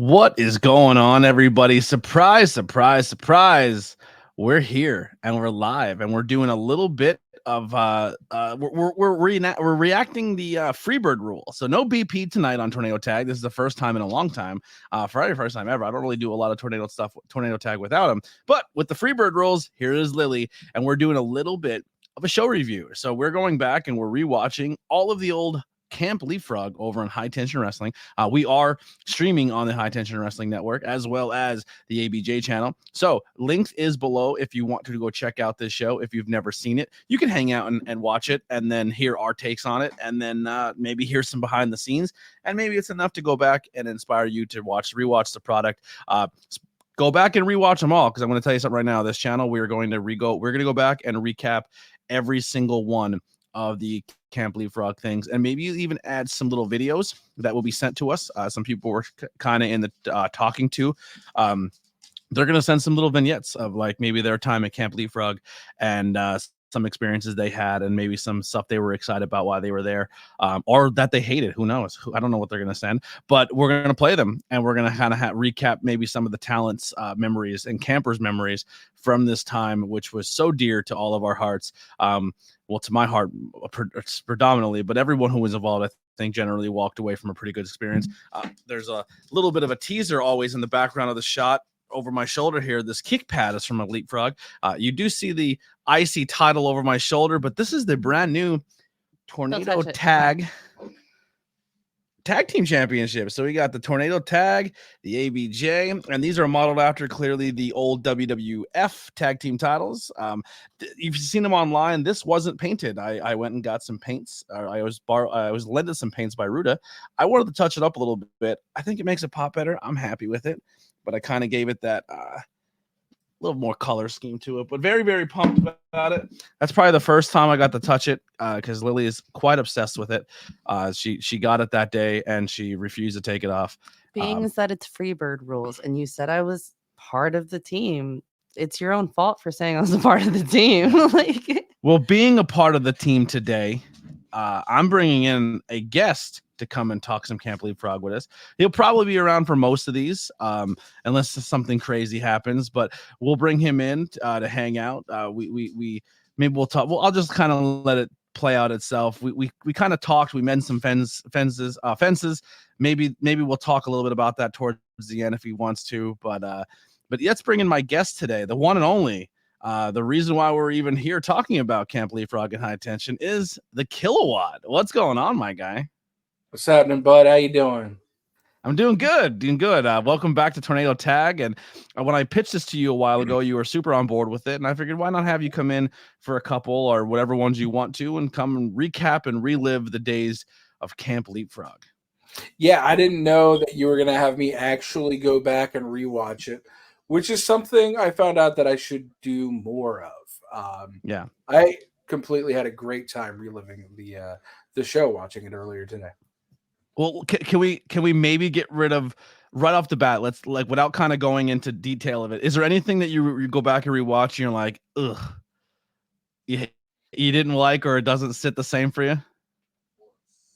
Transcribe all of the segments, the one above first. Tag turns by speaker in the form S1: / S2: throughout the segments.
S1: What is going on, everybody? Surprise, surprise, surprise. We're here and we're live and we're doing a little bit of we're reacting the Freebird rule. So no BP tonight on Tornado Tag. This is the first time in a long time, Friday, first time ever. I don't really do a lot of Tornado Tag without him. But with the Freebird rules, here is Lilly, and we're doing a little bit of a show review. So we're going back and we're rewatching all of the old Camp Leapfrog over on High Tension Wrestling. We are streaming on the High Tension Wrestling Network as well as the ABJ channel. So links is below if you want to go check out this show. If you've never seen it, you can hang out and watch it and then hear our takes on it and then maybe hear some behind the scenes. And maybe it's enough to go back and inspire you to rewatch the product. Go back and rewatch them all, because I'm going to tell you something right now. This channel, we're going to go back and recap every single one of the Camp Leapfrog things, and maybe even add some little videos that will be sent to us. Some people were kind of in the talking to. They're going to send some little vignettes of like maybe their time at Camp Leapfrog and some experiences they had, and maybe some stuff they were excited about while they were there, or that they hated. Who knows? I don't know what they're going to send, but we're going to play them, and we're going to kind of recap maybe some of the talents, memories, and campers' memories from this time, which was so dear to all of our hearts. Well, to my heart predominantly, but everyone who was involved, I think, generally walked away from a pretty good experience. There's a little bit of a teaser always in the background of the shot over my shoulder here. This kick pad is from a Leapfrog. You do see the icy title over my shoulder, but this is the brand new Tornado Tag Team Championship. So we got the Tornado Tag, the ABJ, and these are modeled after clearly the old WWF tag team titles. You've seen them online. This wasn't painted. I went and got some paints. I was lended some paints by Ruda. I wanted to touch it up a little bit. I think it makes it pop better. I'm happy with it, but I kind of gave it that little more color scheme to it, but very, very pumped about it. That's probably the first time I got to touch it, because Lily is quite obsessed with it. She got it that day and she refused to take it off.
S2: Being that it's Freebird rules, and you said I was part of the team, it's your own fault for saying I was a part of the team.
S1: Well, being a part of the team today, I'm bringing in a guest to come and talk some Camp Leapfrog with us. He'll probably be around for most of these, unless something crazy happens, but we'll bring him in to hang out. We maybe we'll talk. Well, I'll just kind of let it play out itself. We kind of talked. We mended some fences. Maybe we'll talk a little bit about that towards the end if he wants to. But let's bring in my guest today, the one and only. The reason why we're even here talking about Camp Leapfrog and High Tension is the Kilowatt. What's going on, my guy?
S3: What's happening, bud? How you doing?
S1: I'm doing good. Welcome back to Tornado Tag. And when I pitched this to you a while ago, you were super on board with it. And I figured, why not have you come in for a couple or whatever ones you want to and come and recap and relive the days of Camp Leapfrog.
S3: Yeah, I didn't know that you were going to have me actually go back and rewatch it, which is something I found out that I should do more of.
S1: Yeah.
S3: I completely had a great time reliving the show, watching it earlier today.
S1: Well, can we maybe get rid of right off the bat? Let's without kind of going into detail of it. Is there anything that you go back and rewatch and you're like, ugh, you didn't like, or it doesn't sit the same for you?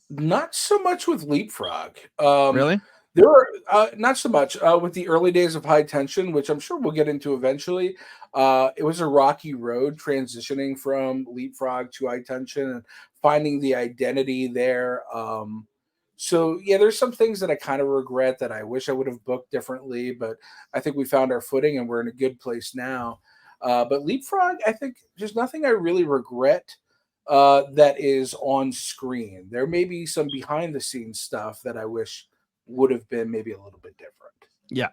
S3: Not so much with Leapfrog.
S1: Really?
S3: There are not so much with the early days of High Tension, which I'm sure we'll get into eventually. It was a rocky road transitioning from Leapfrog to High Tension and finding the identity there. So, yeah, there's some things that I kind of regret that I wish I would have booked differently, but I think we found our footing and we're in a good place now. But Leapfrog, I think there's nothing I really regret that is on screen. There may be some behind-the-scenes stuff that I wish would have been maybe a little bit different.
S1: Yeah.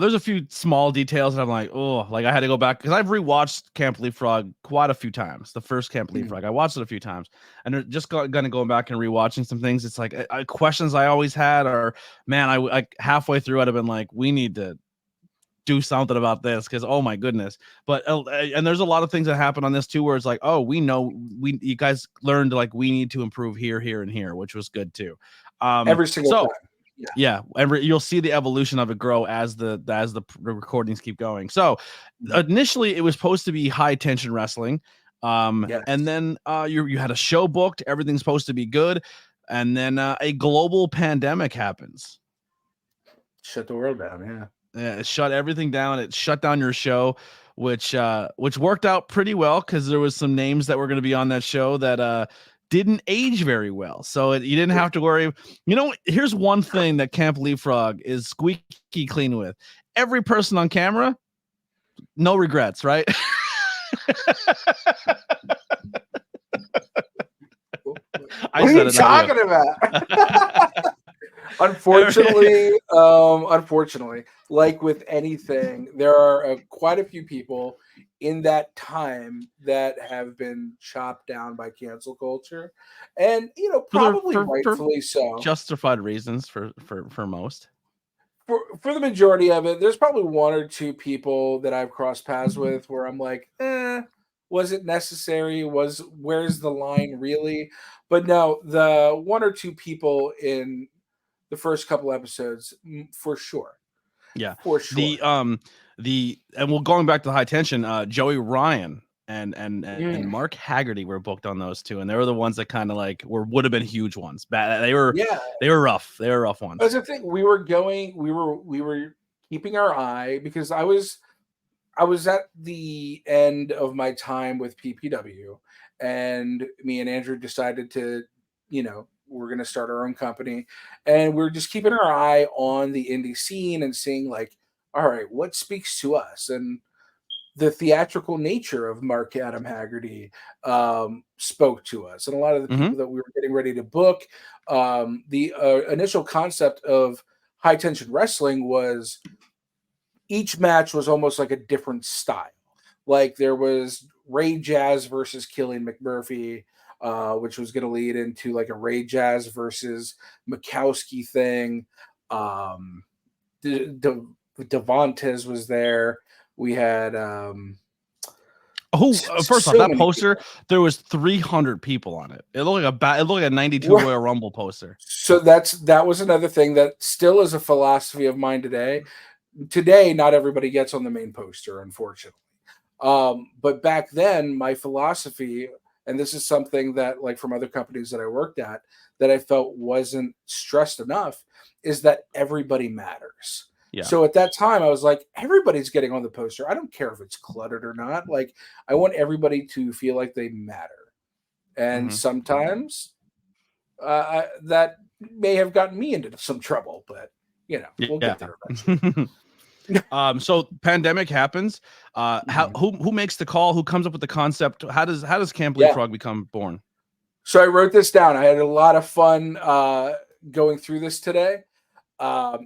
S1: There's a few small details that I'm like, oh, like I had to go back because I've rewatched Camp Leapfrog quite a few times. The first Camp Leapfrog, I watched it a few times, and they're just gonna go back and rewatching some things. It's like questions I always had, or man, I halfway through I'd have been like, we need to do something about this because oh my goodness. But and there's a lot of things that happen on this too, where it's like, oh, we know you guys learned like we need to improve here, and here, which was good too.
S3: Every single time.
S1: Yeah, and you'll see the evolution of it grow as the recordings keep going. So initially it was supposed to be High Tension Wrestling, yes. And then you had a show booked, everything's supposed to be good, and then a global pandemic happens.
S3: Shut the world down. Yeah.
S1: Yeah, it shut everything down. It shut down your show, which worked out pretty well because there was some names that were going to be on that show that didn't age very well. So you didn't have to worry. You know, here's one thing that Camp Leapfrog is squeaky clean with. Every person on camera, no regrets, right?
S3: What are you talking about? Unfortunately, like with anything, there are quite a few people in that time that have been chopped down by cancel culture, and probably rightfully so.
S1: Justified reasons for most.
S3: For the majority of it, there's probably one or two people that I've crossed paths with where I'm like, was it necessary? Where's the line really? But no, the one or two people in the first couple episodes, for sure.
S1: Yeah,
S3: for sure.
S1: And we're going back to the high tension. Joey Ryan and Mark Haggerty were booked on those two, and they were the ones that kind of like would have been huge ones. They were rough. They were rough ones.
S3: That's the thing. We were keeping our eye because I was at the end of my time with PPW, and me and Andrew decided to, we're going to start our own company, and we're just keeping our eye on the indie scene and seeing like, all right, what speaks to us? And the theatrical nature of Mark Adam Haggerty spoke to us, and a lot of the people that we were getting ready to book. The initial concept of high tension wrestling was each match was almost like a different style. Like there was Ray Jazz versus Killian McMurphy, which was going to lead into like a Ray Jazz versus Mikowski thing. Devontes was there. We had
S1: first off, that poster people. There was 300 people on it. It looked like a 92 Royal Rumble poster.
S3: So that was another thing that still is a philosophy of mine today. Today, not everybody gets on the main poster, unfortunately. But back then, my philosophy, and this is something that, like from other companies that I worked at, that I felt wasn't stressed enough, is that everybody matters. Yeah. So at that time, I was like, everybody's getting on the poster. I don't care if it's cluttered or not. Like, I want everybody to feel like they matter. And sometimes that may have gotten me into some trouble, but we'll get there eventually.
S1: So pandemic happens. Who makes the call? Who comes up with the concept? How does Camp Leapfrog become born?
S3: So I wrote this down. I had a lot of fun going through this today.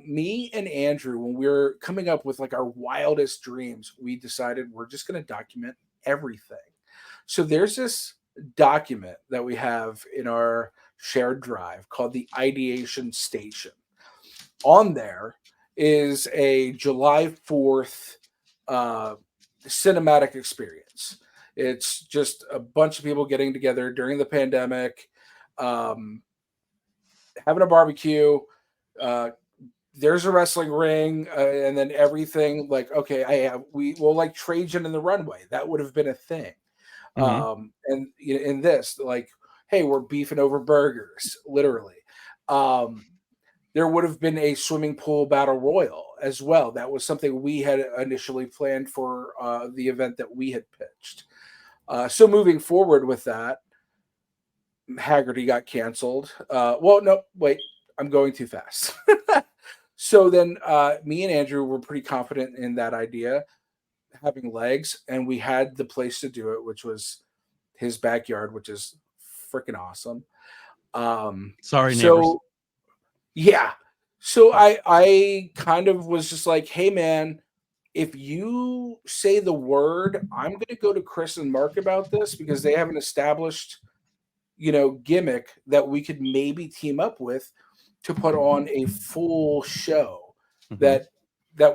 S3: Me and Andrew, when we were coming up with like our wildest dreams, we decided we're just going to document everything. So there's this document that we have in our shared drive called the Ideation Station. On there is a July 4th cinematic experience. It's just a bunch of people getting together during the pandemic, having a barbecue. There's a wrestling ring, and then everything like, okay, we'll like Trajan in the runway. That would have been a thing. And in this, like, hey, we're beefing over burgers, literally. There would have been a swimming pool battle royal as well. That was something we had initially planned for the event that we had pitched. So moving forward with that, Haggerty got canceled. No, wait, I'm going too fast. So then me and Andrew were pretty confident in that idea, having legs, and we had the place to do it, which was his backyard, which is freaking awesome.
S1: Sorry, neighbors.
S3: Yeah. So I kind of was just like, hey, man, if you say the word, I'm going to go to Chris and Mark about this because they have an established, gimmick that we could maybe team up with to put on a full show that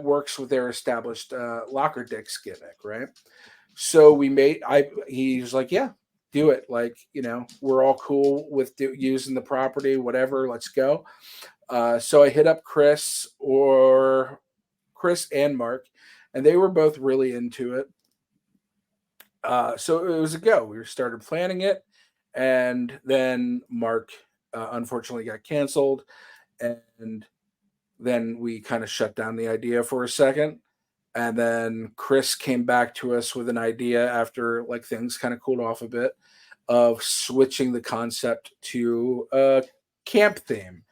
S3: works with their established locker dicks gimmick, right? So he was like, yeah, do it. Like, we're all cool with using the property, whatever, let's go. So I hit up Chris and Mark, and they were both really into it. So it was a go. We started planning it, and then Mark unfortunately got canceled, and then we kind of shut down the idea for a second. And then Chris came back to us with an idea after like things kind of cooled off a bit of switching the concept to a camp theme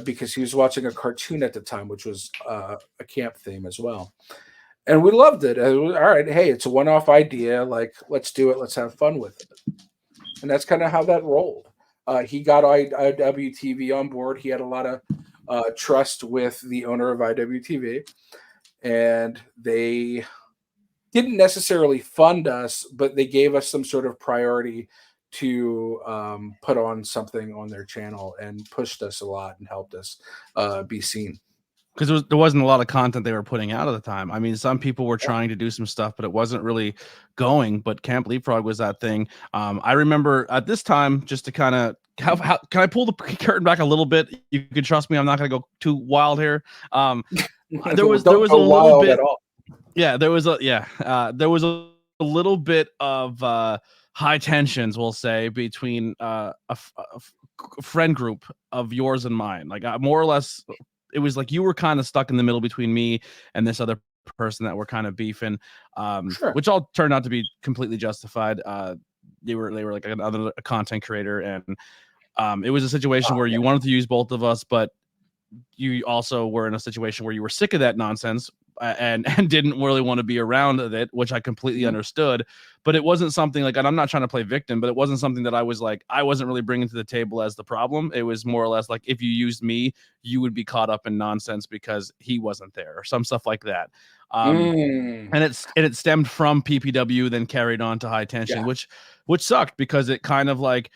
S3: because he was watching a cartoon at the time, which was a camp theme as well. And we loved it. All right, hey, it's a one-off idea. Like, let's do it. Let's have fun with it. And that's kind of how that rolled. He got IWTV on board. He had a lot of trust with the owner of IWTV, and they didn't necessarily fund us, but they gave us some sort of priority to put on something on their channel and pushed us a lot and helped us be seen.
S1: Because there wasn't a lot of content they were putting out at the time. I mean, some people were trying to do some stuff, but it wasn't really going. But Camp Leapfrog was that thing. I remember at this time, just to kind of how can I pull the curtain back a little bit? You can trust me. I'm not going to go too wild here. There was a little bit. Yeah, there was a little bit of high tensions, we'll say, between a friend group of yours and mine. Like more or less. It was like you were kind of stuck in the middle between me and this other person that were kind of beefing, which all turned out to be completely justified. They were like another content creator, and it was a situation where you wanted to use both of us, but you also were in a situation where you were sick of that nonsense and didn't really want to be around it, which I completely understood. But it wasn't something like, and I'm not trying to play victim, but it wasn't something that I was like, I wasn't really bringing to the table as the problem. It was more or less like, if you used me, you would be caught up in nonsense because he wasn't there or some stuff like that. And it stemmed from PPW, then carried on to high tension, which sucked because it kind of like,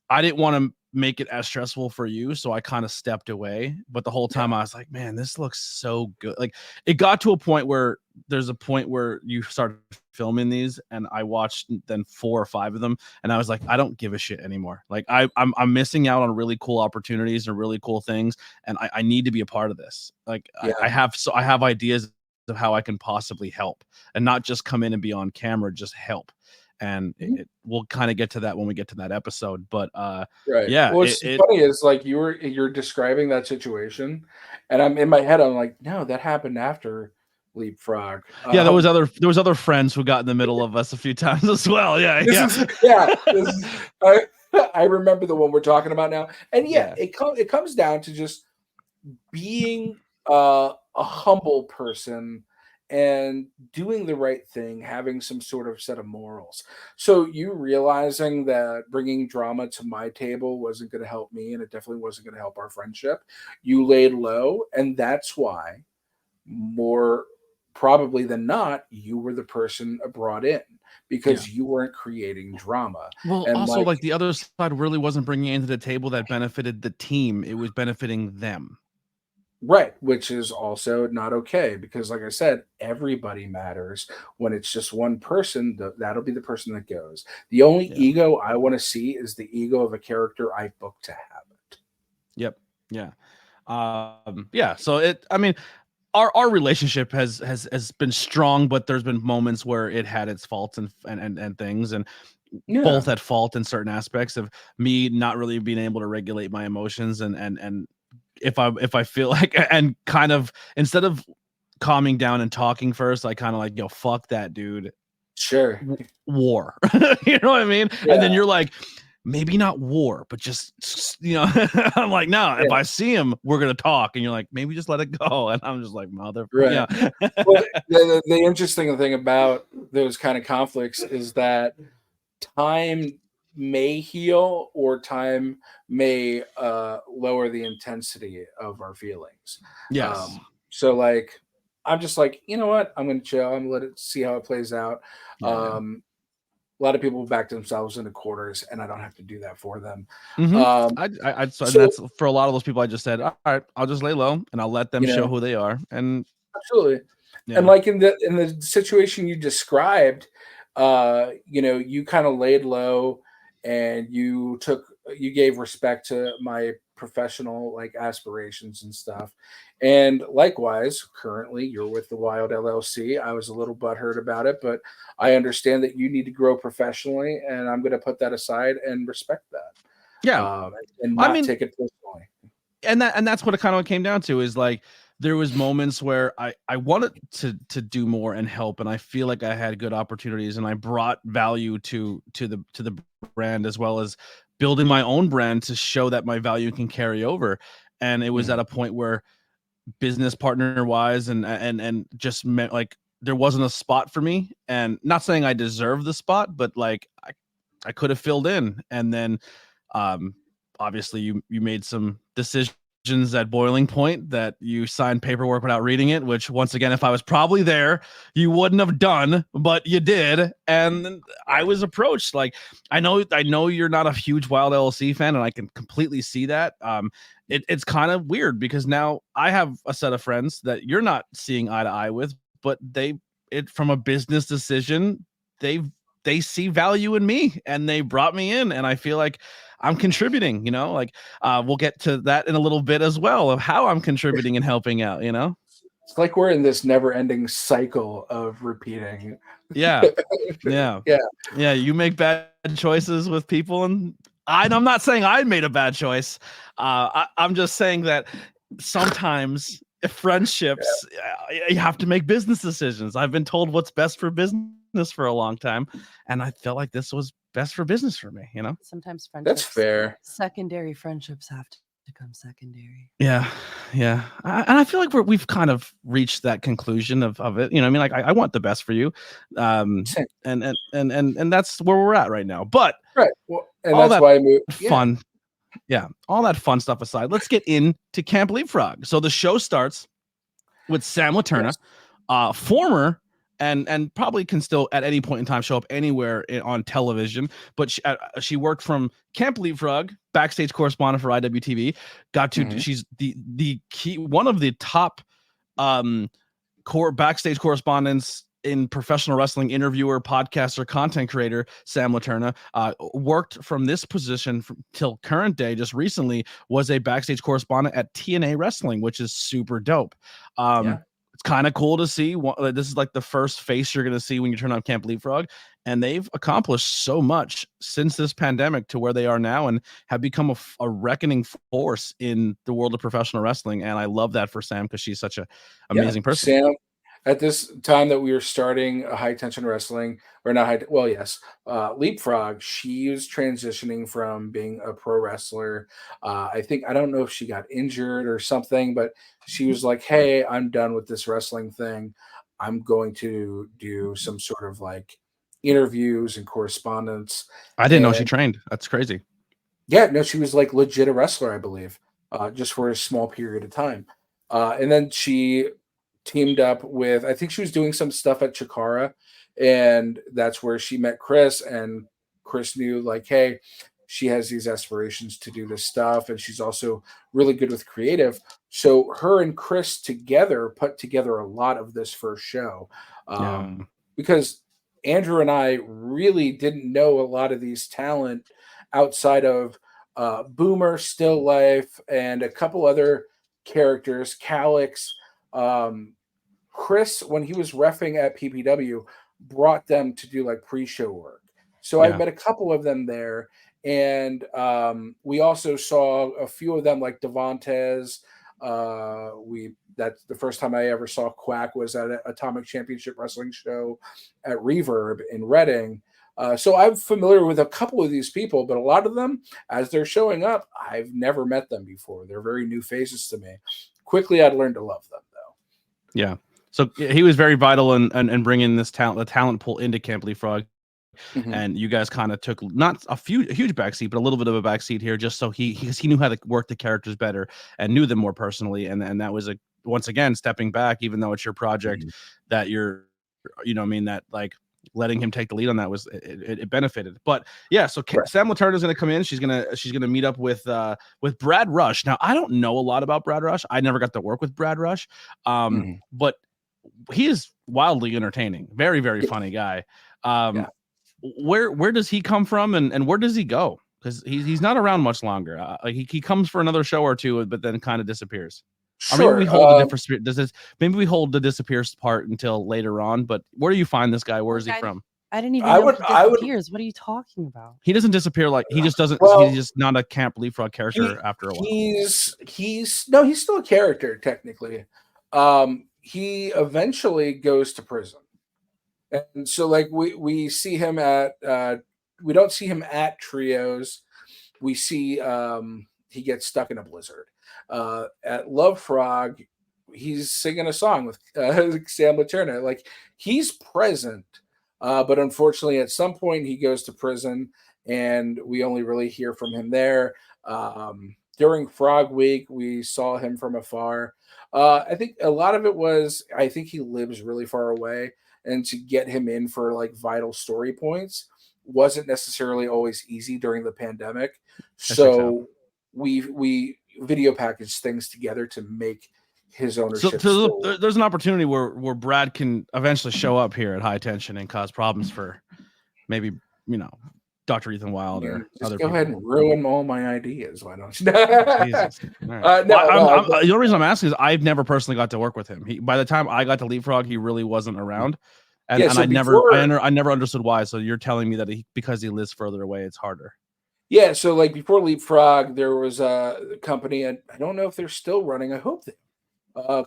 S1: I didn't want to make it as stressful for you, so I kind of stepped away. But the whole time I was like, man, this looks so good. Like it got to a point where there's a point where you started filming these, and I watched then 4 or 5 of them, and I was like, I don't give a shit anymore. Like I'm missing out on really cool opportunities and really cool things, and I need to be a part of this. Like I have ideas of how I can possibly help, and not just come in and be on camera, just help. And we'll kind of get to that when we get to that episode. But yeah,
S3: what's funny is like you're describing that situation, and I'm in my head, I'm like, no, that happened after Leapfrog.
S1: Yeah, there was other friends who got in the middle of us a few times as well. I
S3: remember the one we're talking about now, and it comes down to just being a humble person and doing the right thing, having some sort of set of morals. So you realizing that bringing drama to my table wasn't going to help me, and it definitely wasn't going to help our friendship. You laid low, and that's why, more probably than not, you were the person brought in because you weren't creating drama.
S1: Well, and also like the other side really wasn't bringing into the table that benefited the team. It was benefiting them.
S3: Right, which is also not okay because, like I said, everybody matters. When it's just one person, that'll be the person that goes. The only ego I want to see is the ego of a character I booked to have it.
S1: Yep. Yeah. So I mean, our relationship has been strong, but there's been moments where it had its faults and things, and both at fault in certain aspects of me not really being able to regulate my emotions and if I feel like, and kind of instead of calming down and talking first, I kind of like, fuck that dude.
S3: Sure.
S1: War. You know what I mean? Yeah. And then you're like, maybe not war, but just, I'm like, no, if I see him, we're going to talk. And you're like, maybe just let it go. And I'm just like, mother.
S3: Right. Well, the interesting thing about those kind of conflicts is that time may heal or time may lower the intensity of our feelings.
S1: Yes.
S3: So like, I'm just like, you know what? I'm going to chill. I'm going to let it see how it plays out. A lot of people back themselves into quarters, and I don't have to do that for them.
S1: So that's for a lot of those people. I just said, all right, I'll just lay low and I'll let them show who they are. And
S3: absolutely. Yeah. And like in the situation you described, you kind of laid low and you gave respect to my professional like aspirations and stuff. And likewise, currently you're with the Wild LLC. I was a little butthurt about it, but I understand that you need to grow professionally, and I'm going to put that aside and respect that.
S1: Yeah.
S3: And not take it personally.
S1: And that's what it kind of came down to, is like, there was moments where I wanted to do more and help, and I feel like I had good opportunities, and I brought value to the brand, as well as building my own brand to show that my value can carry over. And it was at a point where business partner wise and just meant like there wasn't a spot for me, and not saying I deserve the spot, but like I could have filled in. And then obviously you made some decisions at Boiling Point that you signed paperwork without reading it, which once again, if I was probably there, you wouldn't have done, but you did. And I was approached. Like, I know you're not a huge Wild LLC fan, and I can completely see that. It's kind of weird because now I have a set of friends that you're not seeing eye to eye with, but from a business decision, they see value in me and they brought me in, and I feel like I'm contributing, like we'll get to that in a little bit as well, of how I'm contributing and helping out,
S3: It's like we're in this never ending cycle of repeating.
S1: Yeah. You make bad choices with people, and I'm not saying I made a bad choice. I'm just saying that sometimes friendships, you have to make business decisions. I've been told what's best for business for a long time, and I felt like this was best for business for me.
S2: Sometimes friendships,
S3: that's fair.
S2: Secondary friendships have to become secondary.
S1: Yeah. And I feel like we've kind of reached that conclusion of it. I mean, like I want the best for you, and that's where we're at right now. But
S3: right, well, and that's why I moved.
S1: Fun. Yeah, all that fun stuff aside, let's get into Camp Leapfrog. So the show starts with Sam Laterna, former and probably can still at any point in time show up anywhere on television, but she worked from Camp Leapfrog, backstage correspondent for IWTV. She's the key, one of the top core backstage correspondents in professional wrestling, interviewer, podcaster, content creator. Sam Laterna worked from this position till current day. Just recently was a backstage correspondent at TNA Wrestling, which is super dope. It's kind of cool to see. This is like the first face you're going to see when you turn on Camp Leapfrog, and they've accomplished so much since this pandemic to where they are now, and have become a reckoning force in the world of professional wrestling. And I love that for Sam, because she's such an amazing person.
S3: Sam, at this time that we were starting a high tension wrestling, or not Leapfrog, she was transitioning from being a pro wrestler. I don't know if she got injured or something, but she was like, hey, I'm done with this wrestling thing. I'm going to do some sort of like interviews and correspondence.
S1: I didn't know she trained. That's crazy.
S3: Yeah, no, she was like legit a wrestler, I believe, just for a small period of time. And then she teamed up with, I think she was doing some stuff at Chikara, and that's where she met Chris, and Chris knew like, hey, she has these aspirations to do this stuff, and she's also really good with creative. So her and Chris together put together a lot of this first show, because Andrew and I really didn't know a lot of these talent outside of Boomer, Still Life, and a couple other characters, Calix. Chris, when he was reffing at PPW, brought them to do like pre-show work. So I met a couple of them there, and we also saw a few of them like Devontes. That's the first time I ever saw Quack was at an Atomic Championship Wrestling show at Reverb in Reading. So I'm familiar with a couple of these people, but a lot of them, as they're showing up, I've never met them before. They're very new faces to me. Quickly, I'd learned to love them, though.
S1: Yeah. So he was very vital in bringing the talent pool into Camp Leapfrog. And you guys kind of took not a huge backseat, but a little bit of a backseat here, just so he knew how to work the characters better and knew them more personally. And that was once again stepping back, even though it's your project, that you're, that like letting him take the lead on that was it benefited. But yeah, so Sam Laterna is going to come in. She's gonna meet up with Brad Rush. Now I don't know a lot about Brad Rush. I never got to work with Brad Rush, but he is wildly entertaining. Very, very funny guy. Where does he come from, and where does he go? Because he's not around much longer. He comes for another show or two, but then kind of disappears. Sure. Or maybe we hold maybe we hold the disappears part until later on. But where do you find this guy? Where is he from?
S2: I didn't even know he disappears. What are you talking about?
S1: He doesn't disappear. Like he just doesn't. He's just not a Camp Leapfrog character after a while.
S3: He's still a character technically. He eventually goes to prison. And so like we see him at we don't see him at trios. We see he gets stuck in a blizzard. At Leapfrog, he's singing a song with Sam Laterna. Like he's present, but unfortunately, at some point he goes to prison, and we only really hear from him there. During Frog Week, we saw him from afar. I think a lot of it was I think he lives really far away, and to get him in for like vital story points wasn't necessarily always easy during the pandemic. So we video package things together to make his ownership.
S1: So there's an opportunity where Brad can eventually show up here at High Tension and cause problems for maybe Dr. Ethan Wild or other
S3: go
S1: people.
S3: ahead and ruin all my ideas. Why don't you?
S1: Jesus. Right. The only reason I'm asking is I've never personally got to work with him. By the time I got to Leapfrog, he really wasn't around. And, I never understood why. So you're telling me that because he lives further away, it's harder.
S3: Yeah. So like before Leapfrog, there was a company, and I don't know if they're still running. I hope they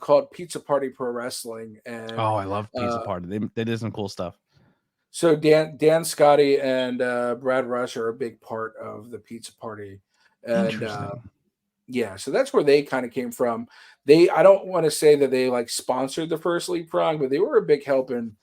S3: called Pizza Party Pro Wrestling. And
S1: I love Pizza Party. They did some cool stuff.
S3: So Dan Scotty and Brad Rush are a big part of the Pizza Party. And yeah, so that's where they kind of came from. I don't want to say that they like sponsored the first Leapfrog, but they were a big help in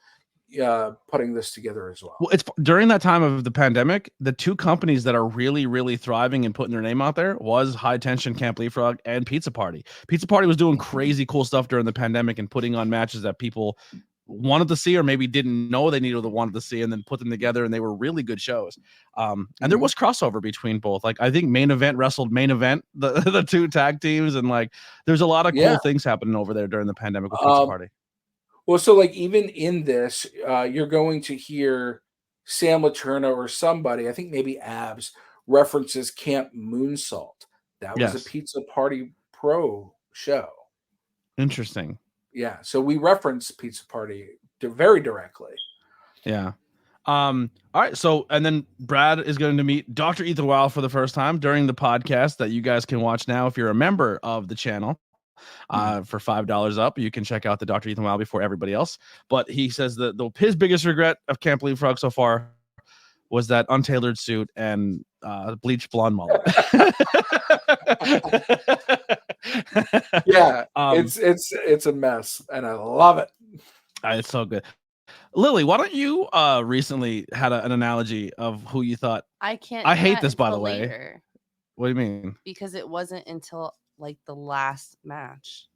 S3: putting this together as well.
S1: Well, it's during that time of the pandemic, the two companies that are really, really thriving and putting their name out there was High Tension Camp Leapfrog and Pizza Party. Pizza Party was doing crazy cool stuff during the pandemic and putting on matches that people wanted to see or maybe didn't know they wanted to see, and then put them together, and they were really good shows. And there was crossover between both. Like I think Main Event wrestled Main Event, the two tag teams, and like there's a lot of cool things happening over there during the pandemic with Pizza Party.
S3: Well, so like even in this, you're going to hear Sam Laterna or somebody, I think maybe Abs, references Camp Moonsault. That was a Pizza Party Pro show.
S1: Interesting.
S3: Yeah, so we reference Pizza Party very directly.
S1: Yeah. All right. So, and then Brad is going to meet Dr. Ethan Wild for the first time during the podcast that you guys can watch now if you're a member of the channel. For $5 up, you can check out the Dr. Ethan Wild before everybody else. But he says that his biggest regret of Camp Leapfrog so far was that untailored suit and bleached blonde mullet.
S3: Yeah, it's a mess, and I love it.
S1: It's so good. Lily, why don't you recently had an analogy of who you thought?
S2: I
S1: hate this, by the way.
S2: Later,
S1: what do you mean?
S2: Because it wasn't until like the last match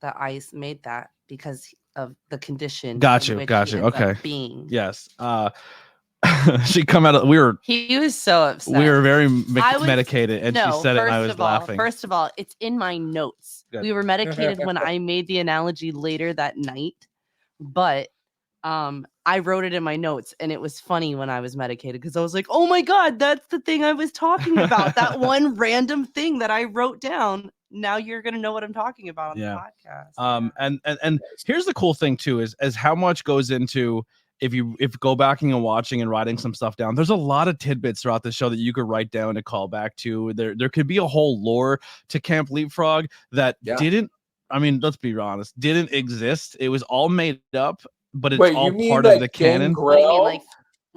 S2: that I made that because of the condition.
S1: Got you. Okay. Yes. She come out of
S2: he was so upset.
S1: We were very medicated, and she said it, and I was laughing.
S2: First of all, it's in my notes. Good. We were medicated when I made the analogy later that night, but I wrote it in my notes, and it was funny when I was medicated because I was like, oh my God, that's the thing I was talking about. That one random thing that I wrote down. Now you're going to know what I'm talking about on the podcast.
S1: And here's the cool thing too, is how much goes into, if you go back and watching and writing some stuff down, there's a lot of tidbits throughout the show that you could write down to call back to. There could be a whole lore to Camp Leapfrog that didn't, I mean, let's be honest, didn't exist. It was all made up, but it's all part of the canon.
S2: What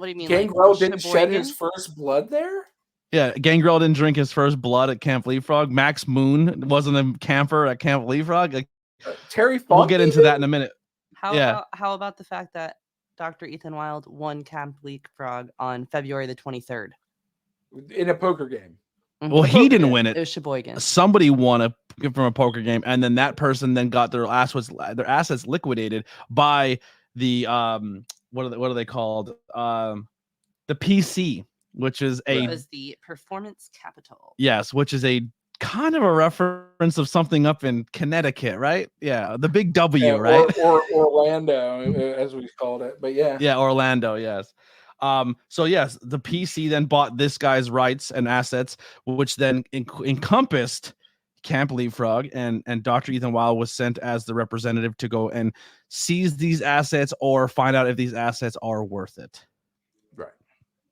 S2: do you mean?
S3: Gangrel didn't shed his first blood there?
S1: Yeah, Gangrel didn't drink his first blood at Camp Leapfrog. Max Moon wasn't a camper at Camp Leapfrog. Like,
S3: Terry Funk.
S1: We'll get into that in a minute.
S2: How about the fact that Dr. Ethan Wild won Camp Leapfrog on February the 23rd
S3: in a poker game?
S1: Well, he didn't win it.
S2: It was Sheboygan.
S1: Somebody won from a poker game, and then that person then got their assets liquidated by the what are they called? The PC, which is
S2: the Performance Capital.
S1: Yes, which is a kind of a reference of something up in Connecticut, right? Yeah, the big W, right?
S3: Or Orlando, as we called it. But yeah,
S1: Orlando, yes. So yes, the PC then bought this guy's rights and assets, which then encompassed Camp Leapfrog, and Dr. Ethan Wild was sent as the representative to go and seize these assets or find out if these assets are worth it.
S3: Right.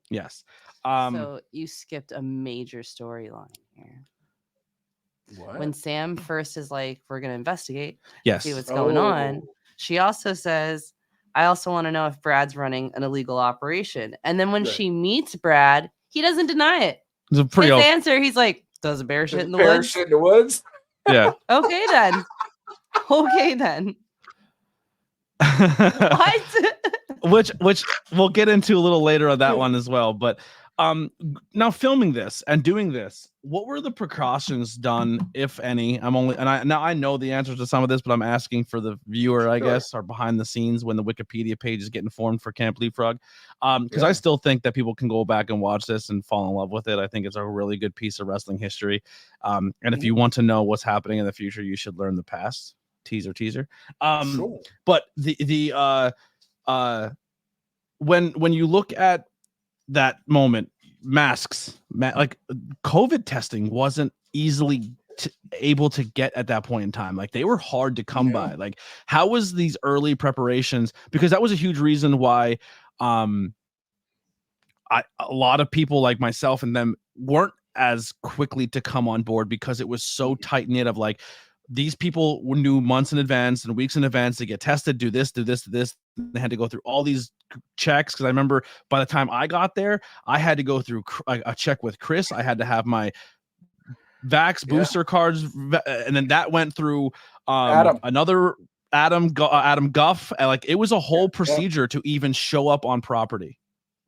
S1: Yes.
S2: So you skipped a major storyline here. When Sam first is like, we're going to investigate,
S1: yes,
S2: see what's going on. She also says, I also want to know if Brad's running an illegal operation. And then when she meets Brad, he doesn't deny it. His answer, he's like, does a bear shit in the woods?
S3: Shit in the woods?
S1: Yeah.
S2: Okay, then. Okay, then. What?
S1: which we'll get into a little later on that one as well. But now filming this and doing this, what were the precautions done, if any? I know the answers to some of this, but I'm asking for the viewer, I guess, or behind the scenes when the Wikipedia page is getting formed for Camp Leapfrog. Because I still think that people can go back and watch this and fall in love with it. I think it's a really good piece of wrestling history. And if you want to know what's happening in the future, you should learn the past. Teaser. But when you look at that moment, masks, like COVID testing wasn't easily able to get at that point in time. Like they were hard to come by. Like how was these early preparations? Because that was a huge reason why a lot of people like myself and them weren't as quickly to come on board, because it was so tight knit of like, these people knew months in advance and weeks in advance to get tested, do this. They had to go through all these checks. Because I remember by the time I got there, I had to go through a check with Chris. I had to have my vax booster cards, and then that went through another Adam Guff. Like it was a whole procedure to even show up on property.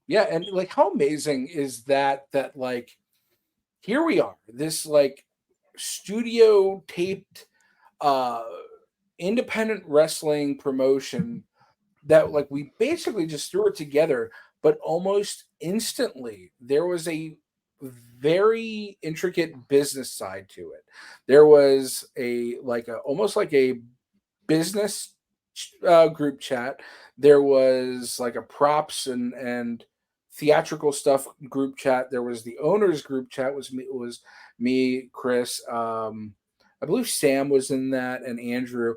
S3: Yeah, and like how amazing is that like here we are, this like studio taped independent wrestling promotion that like we basically just threw it together, but almost instantly there was a very intricate business side to it. There was almost like a business group chat. There was like a props and theatrical stuff group chat. There was the owners group chat. Was me, Chris, I believe Sam was in that, and Andrew,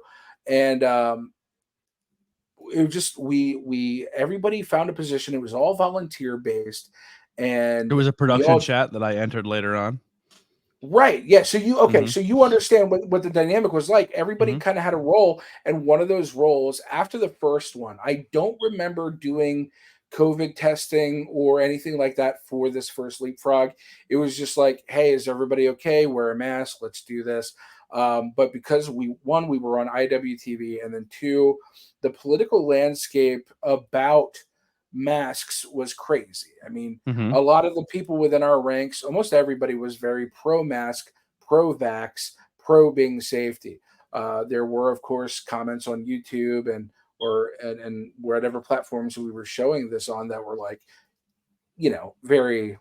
S3: and it was just we everybody found a position. It was all volunteer based, and
S1: it was a production chat that I entered later on.
S3: Right. Yeah. So so you understand what the dynamic was like. Everybody kind of had a role, and one of those roles after the first one, I don't remember doing COVID testing or anything like that for this first Leapfrog. It was just like, hey, is everybody okay? Wear a mask. Let's do this. But because we were on IWTV, and then two, the political landscape about masks was crazy. I mean, a lot of the people within our ranks, almost everybody was very pro mask, pro vax, pro being safety. There were, of course, comments on YouTube and whatever platforms we were showing this on that were like, very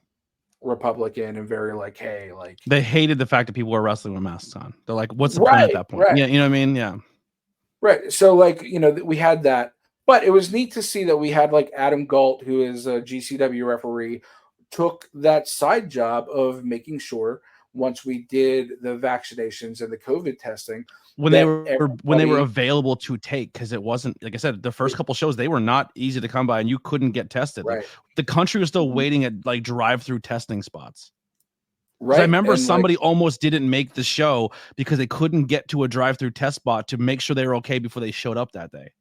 S3: Republican and very like, hey, like
S1: they hated the fact that people were wrestling with masks on. They're like, what's the point at that point?
S3: Right.
S1: Yeah, you know what I mean? Yeah.
S3: Right. So like, we had that, but it was neat to see that we had like Adam Galt, who is a GCW referee, took that side job of making sure once we did the vaccinations and the COVID testing,
S1: when they were available to take, because it wasn't, like I said, the first couple shows, they were not easy to come by and you couldn't get tested.
S3: Right.
S1: Like, the country was still waiting at like drive-through testing spots.
S3: Right.
S1: I remember somebody almost didn't make the show because they couldn't get to a drive-through test spot to make sure they were okay before they showed up that day.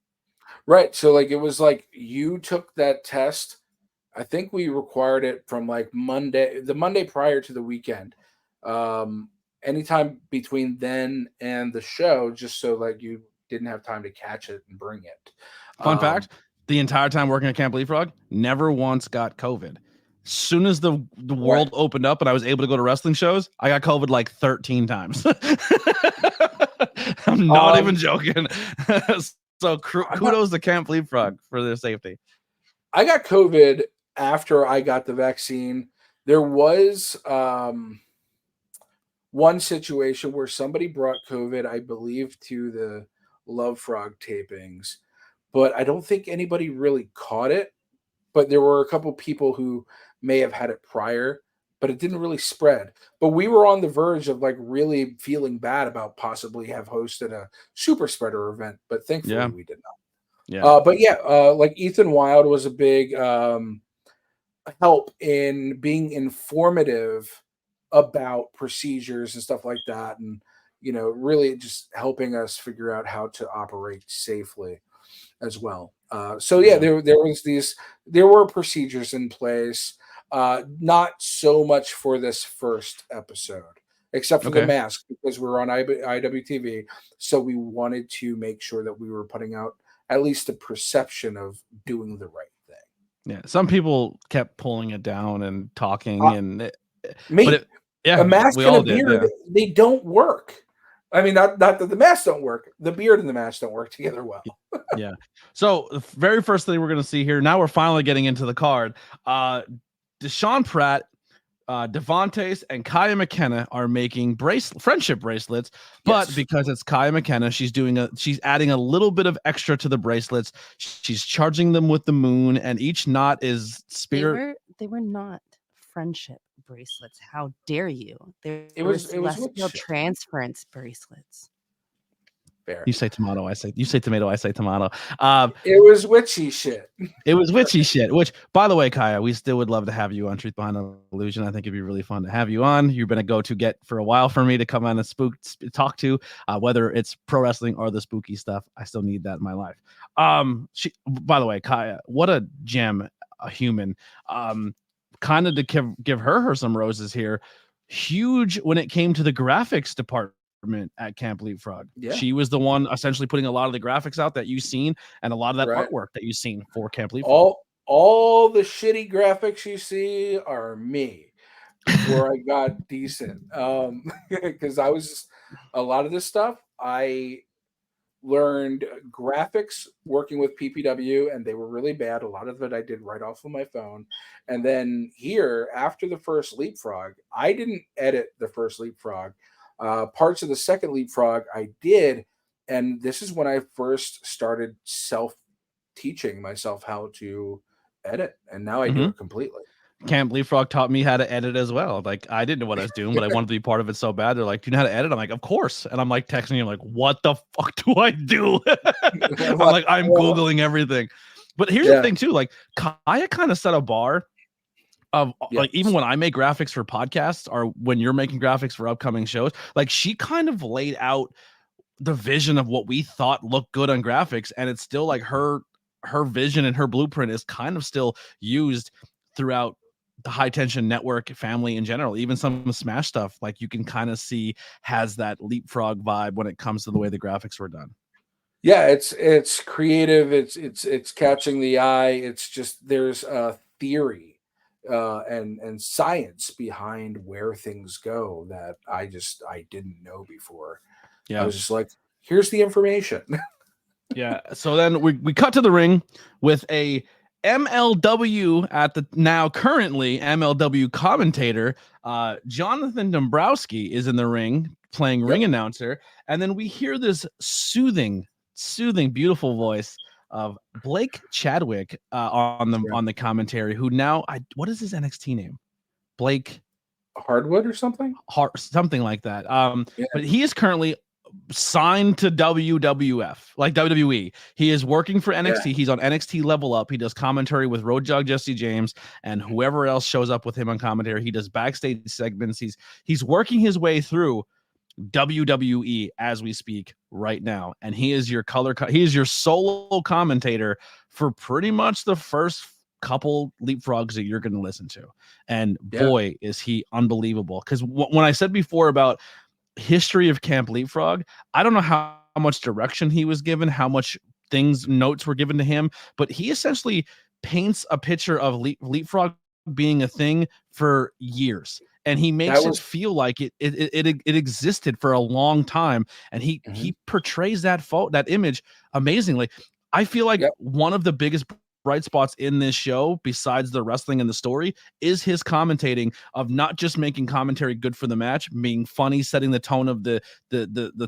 S3: Right. So like it was like you took that test. I think we required it from like the Monday prior to the weekend. Anytime between then and the show, just so like you didn't have time to catch it and bring it.
S1: Fun fact, the entire time working at Camp Leapfrog, never once got COVID. As soon as the world opened up and I was able to go to wrestling shows, I got COVID like 13 times. I'm not even joking. So kudos to Camp Leapfrog for their safety.
S3: I got COVID after I got the vaccine. There was one situation where somebody brought COVID, I believe, to the Love Frog tapings, but I don't think anybody really caught it. But there were a couple people who may have had it prior, but it didn't really spread. But we were on the verge of like really feeling bad about possibly have hosted a super spreader event, but thankfully we did not. Like Ethan Wild was a big help in being informative about procedures and stuff like that, and really just helping us figure out how to operate safely as well. So yeah, there were procedures in place, not so much for this first episode, except for the mask, because we're on IWTV, so we wanted to make sure that we were putting out at least a perception of doing the right thing.
S1: Yeah, some people kept pulling it down and talking,
S3: a mask and a beard, they don't work. I mean, not that the masks don't work. The beard and the mask don't work together well.
S1: Yeah. So the very first thing we're going to see here, now we're finally getting into the card. Deshaun Pratt, Devontae, and Kaya McKenna are making friendship bracelets, but because it's Kaya McKenna, she's adding a little bit of extra to the bracelets. She's charging them with the moon, and each knot is spirit.
S2: They were not friendship bracelets. How dare you?
S3: It was
S2: celestial transference bracelets.
S3: Fair.
S1: You say tomato, you say tomato, I say tomato.
S3: It was witchy shit.
S1: It was witchy shit, which, by the way, Kaya, we still would love to have you on Truth Behind Illusion. I think it'd be really fun to have you on. You've been a go-to get for a while for me to come on and talk to, whether it's pro wrestling or the spooky stuff. I still need that in my life. By the way, Kaya, what a gem, a human. Kind of to give her some roses here. Huge when it came to the graphics department at Camp Leapfrog. She was the one essentially putting a lot of the graphics out that you've seen, and a lot of that artwork that you've seen for Camp Leapfrog.
S3: All the shitty graphics you see are me before I got decent. Because I was a lot of this stuff I learned graphics working with PPW, and they were really bad. A lot of it I did right off of my phone. And then here, after the first Leapfrog, I didn't edit the first Leapfrog. Parts of the second Leapfrog I did, and this is when I first started teaching myself how to edit, and now I do it completely.
S1: Camp Leapfrog taught me how to edit as well. Like, I didn't know what I was doing, but I wanted to be part of it so bad. They're like, "Do you know how to edit?" I'm like, "Of course." And I'm like texting you, like, "What the fuck do I do?" I'm Googling everything. But here's the thing too, like, Kaya kind of set a bar of like, even when I make graphics for podcasts or when you're making graphics for upcoming shows, like, she kind of laid out the vision of what we thought looked good on graphics, and it's still like her vision and her blueprint is kind of still used throughout the High Tension Network family in general. Even some Smash stuff, like, you can kind of see has that Leapfrog vibe when it comes to the way the graphics were done.
S3: Yeah, it's creative. It's catching the eye. It's just, there's a theory and science behind where things go that I didn't know before.
S1: Yeah,
S3: I was just like, here's the information.
S1: Yeah. So then we cut to the ring with a MLW currently MLW commentator. Jonathan Dombrowski is in the ring playing ring announcer, and then we hear this soothing, beautiful voice of Blake Chadwick on the commentary. Who now, what is his NXT name? Blake
S3: Hardwood or something?
S1: Something like that. But he is currently signed to WWF, like WWE. He is working for NXT. He's on NXT Level Up. He does commentary with Road Dogg Jesse James and whoever else shows up with him on commentary. He does backstage segments. He's working his way through WWE as we speak right now, and he is your solo commentator for pretty much the first couple Leapfrogs that you're going to listen to. And boy, is he unbelievable. Because when I said before about history of Camp Leapfrog, I don't know how much direction he was given, how much notes were given to him, but he essentially paints a picture of Leapfrog being a thing for years, and he makes it feel like it existed for a long time, and he portrays that image amazingly. I feel like one of the biggest bright spots in this show, besides the wrestling and the story, is his commentating of not just making commentary good for the match, being funny, setting the tone of the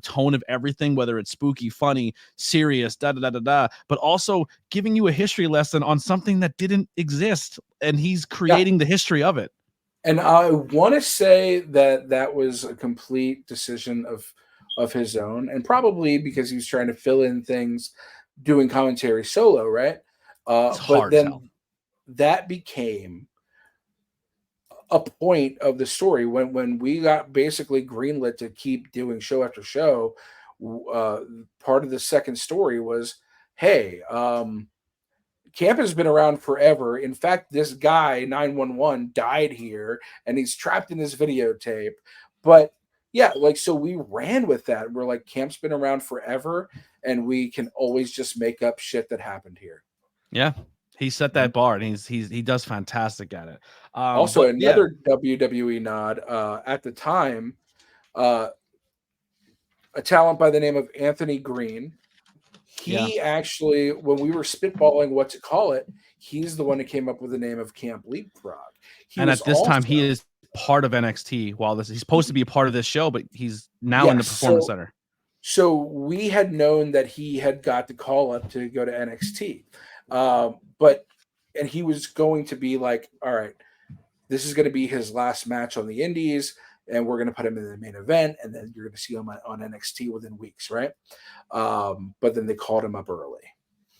S1: tone of everything, whether it's spooky, funny, serious, but also giving you a history lesson on something that didn't exist, and he's creating the history of it.
S3: And I want to say that was a complete decision of his own, and probably because he was trying to fill in things doing commentary solo, right? But then that became a point of the story. When we got basically greenlit to keep doing show after show, part of the second story was, hey, camp has been around forever. In fact, this guy 911 died here, and he's trapped in this videotape. But yeah, like, so we ran with that. We're like, camp's been around forever, and we can always just make up shit that happened here.
S1: Yeah, he set that bar, and he does fantastic at it.
S3: Also, another WWE nod at the time, a talent by the name of Anthony Green. He actually, when we were spitballing what to call it, he's the one that came up with the name of Camp Leapfrog.
S1: And at this time, he is part of NXT. While he's supposed to be a part of this show, but he's now in the Performance Center.
S3: So we had known that he had got the call up to go to NXT, and he was going to be like, all right, this is going to be his last match on the Indies, and we're going to put him in the main event, and then you're going to see him on NXT within weeks, right? But then they called him up early.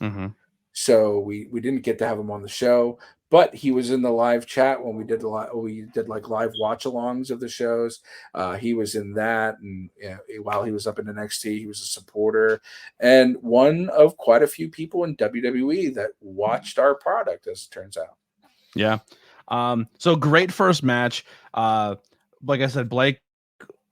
S1: Mm-hmm.
S3: So we didn't get to have him on the show, but he was in the live chat when we did like live watch-alongs of the shows. He was in that, and while he was up in NXT, he was a supporter and one of quite a few people in WWE that watched our product, as it turns out.
S1: Yeah. So great first match. Like I said, Blake,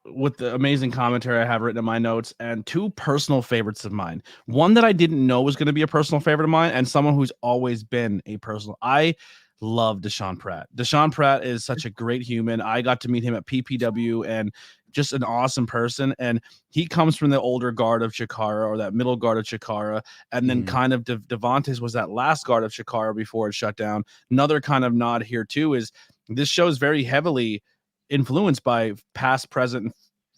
S1: with the amazing commentary I have written in my notes, and two personal favorites of mine. One that I didn't know was going to be a personal favorite of mine, and someone who's always been a personal. I love Deshaun Pratt. Deshaun Pratt is such a great human. I got to meet him at PPW, and just an awesome person. And he comes from the older guard of Chikara, or that middle guard of Chikara, and then kind of Devontae's was that last guard of Chikara before it shut down. Another kind of nod here too is this show is very heavily influenced by past, present,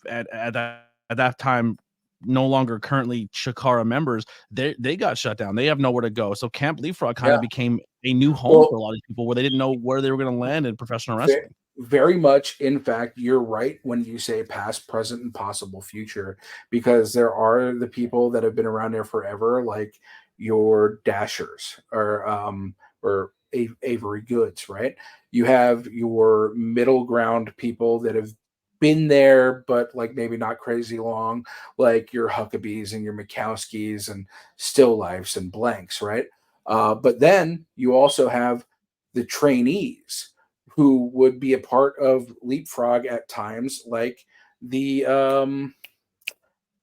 S1: at that time no longer currently Chikara members. They got shut down. They have nowhere to go. So Camp Leapfrog kind of became a new home for a lot of people, where they didn't know where they were going to land in professional wrestling.
S3: Very much. In fact, you're right when you say past, present, and possible future, because there are the people that have been around there forever, like your Dashers or Avery Goods, right? You have your middle ground people that have been there, but like maybe not crazy long, like your Huckabees and your Mikowskis and Still Lifes and Blanks, right? But then you also have the trainees who would be a part of Leapfrog at times, like the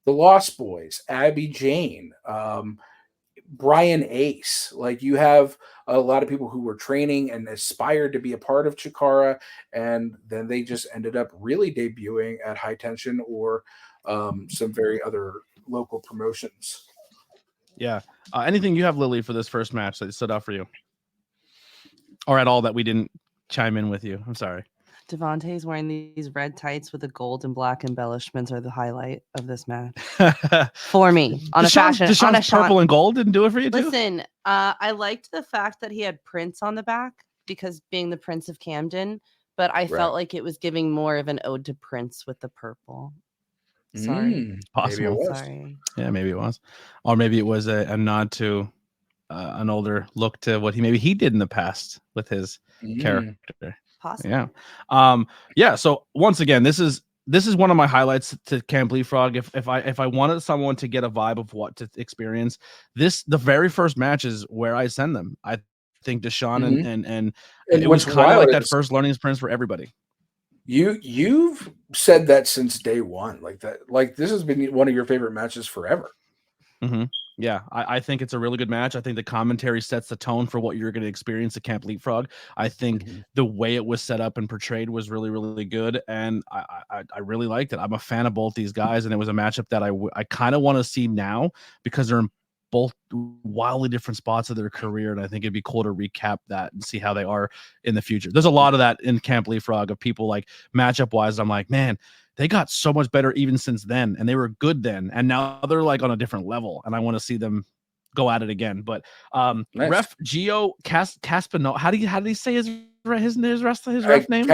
S3: Lost Boys, Abby Jane, Brian Ace. Like, you have a lot of people who were training and aspired to be a part of Chikara, and then they just ended up really debuting at High Tension or some very other local promotions.
S1: Yeah. Anything you have, Lily, for this first match that stood out for you, or at all that we didn't chime in with you? I'm sorry.
S2: Devontae's wearing these red tights with the gold and black embellishments are the highlight of this match for me. On
S1: Deshaun's purple and gold didn't do it for you too?
S2: Listen, I liked the fact that he had Prince on the back, because being the Prince of Camden, but I felt like it was giving more of an ode to Prince with the purple. Sorry.
S1: Possible.
S3: Maybe it was.
S2: Sorry.
S1: Yeah, maybe it was. Or maybe it was a nod to an older look to what he did in the past with his character.
S2: Possibly.
S1: Yeah. So once again, this is one of my highlights to Camp Leapfrog. If I wanted someone to get a vibe of what to experience, the very first match is where I send them. I think Deshaun and it was kind of like that first learning experience for everybody.
S3: You've said that since day one, like that. Like, this has been one of your favorite matches forever.
S1: Mm-hmm. Yeah, I think it's a really good match. I think the commentary sets the tone for what you're going to experience at Camp Leapfrog. I think the way it was set up and portrayed was really, really good, and I really liked it. I'm a fan of both these guys, and it was a matchup that I kind of want to see now, because they're in both wildly different spots of their career, and I think it'd be cool to recap that and see how they are in the future. There's a lot of that in Camp Leapfrog of people, like, matchup-wise, I'm like, man, they got so much better even since then, and they were good then, and now they're like on a different level, and I want to see them go at it again. But
S3: nice.
S1: Ref Gio Caspino, how did he say his ref name?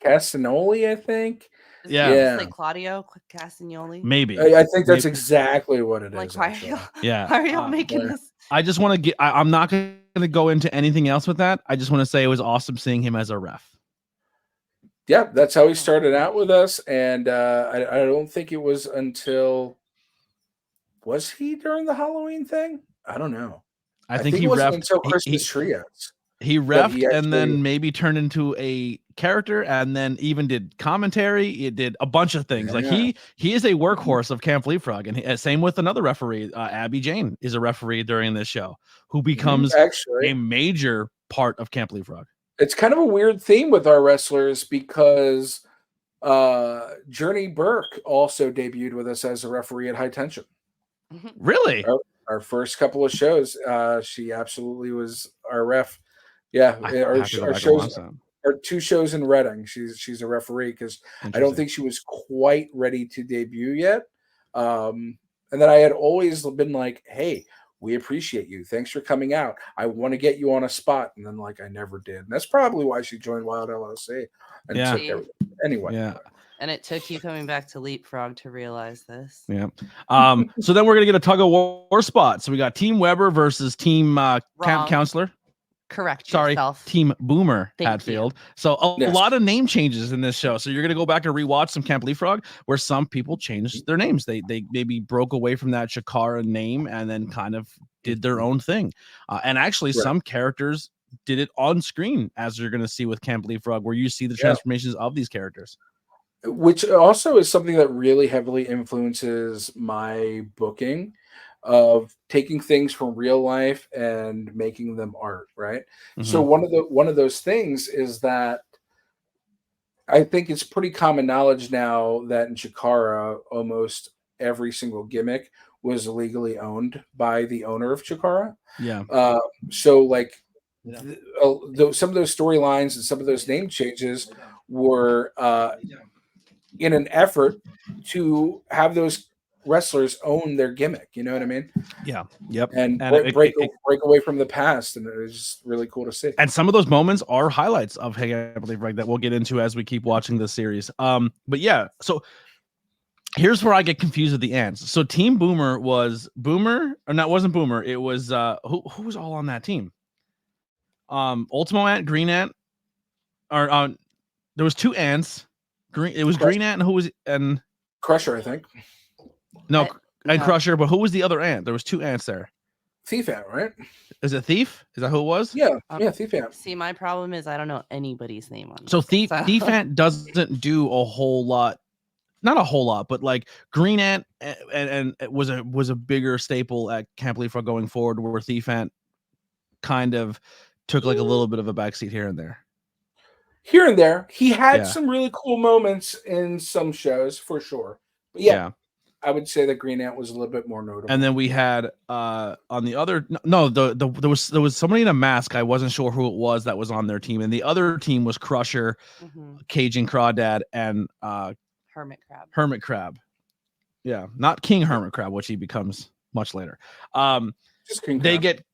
S3: Castagnoli, I think.
S2: Yeah. Like Claudio Castagnoli.
S1: Maybe.
S3: I think that's exactly what it is.
S2: Like, why are y'all making this?
S1: I just want to get. I'm not going to go into anything else with that. I just want to say it was awesome seeing him as a ref.
S3: Yeah, that's how he started out with us, and I don't think it was until was he during the Halloween thing? I don't know.
S1: I
S3: I
S1: think
S3: think
S1: he
S3: it wasn't
S1: reffed.
S3: until Christmas Trios
S1: He
S3: that
S1: reffed
S3: he
S1: and then
S3: actually.
S1: maybe turned into a character and then even did commentary. It did a bunch of things. Like
S3: Yeah.
S1: he is a workhorse of Camp Leapfrog, and same with another referee. Abby Jane is a referee during this show who becomes
S3: Actually,
S1: a major part of Camp Leapfrog.
S3: it's kind of a weird theme with our wrestlers because Journey Burke also debuted with us as a referee at High Tension.
S1: Really?
S3: Our first couple of shows, she absolutely was our ref. Yeah, our shows, our 2 shows in Reading. She's a referee because I don't think she was quite ready to debut yet. And then I had always been like, "Hey, we appreciate you. Thanks for coming out. I want to get you on a spot." And then like I never did. And that's probably why she joined Wild LLC and took everything. Anyway.
S1: Yeah.
S2: And it took you coming back to Leapfrog to realize this.
S1: Yeah. So then we're gonna get a tug of war spot. So we got Team Weber versus Team Camp Counselor.
S2: Correct.
S1: Sorry,
S2: yourself.
S1: Team Boomer
S2: Thank
S1: Hatfield.
S2: you.
S1: So a lot of name changes in this show. So you're gonna go back and rewatch some Camp Leapfrog where some people changed their names. They maybe broke away from that Chikara name and then kind of did their own thing. And actually, some characters did it on screen, as you're gonna see with Camp Leapfrog, where you see the transformations of these characters.
S3: Which also is something that really heavily influences my booking of taking things from real life and making them art, right? So one of those things is that I think it's pretty common knowledge now that in Chikara, almost every single gimmick was legally owned by the owner of Chikara.
S1: Yeah.
S3: So like some of those storylines and some of those name changes were in an effort to have those wrestlers own their gimmick. You know what I mean?
S1: Yeah. Yep.
S3: And break away from the past. And it was just really cool to see.
S1: And some of those moments are highlights of Hey, I Believe, right, that we'll get into as we keep watching the series. But yeah, so here's where I get confused with the ants. So Team Boomer was Boomer, or not, wasn't Boomer. It was who was all on that team? Ultimo Ant, Green Ant, or there was 2 ants. It was Green Ant, and who was and
S3: Crusher, I think.
S1: No, and Crusher, but who was the other ant? There was 2 ants there.
S3: Thief Ant, right?
S1: Is it Thief? Is that who it was?
S3: Yeah, Thief Ant.
S2: See, my problem is I don't know anybody's name on.
S1: So Thief Ant doesn't do a whole lot. Not a whole lot, but like Green Ant and it was a bigger staple at Camp Leapfrog going forward, where Thief Ant kind of took like a little bit of a backseat here and there.
S3: Here and there, he had some really cool moments in some shows for sure. But yeah, I would say that Green Ant was a little bit more notable.
S1: And then we had on the other there was somebody in a mask. I wasn't sure who it was that was on their team, and the other team was Crusher, Cajun Crawdad, and Hermit Crab. Yeah, not King Hermit Crab, which he becomes much later.
S3: Just King
S1: they
S3: Crab.
S1: get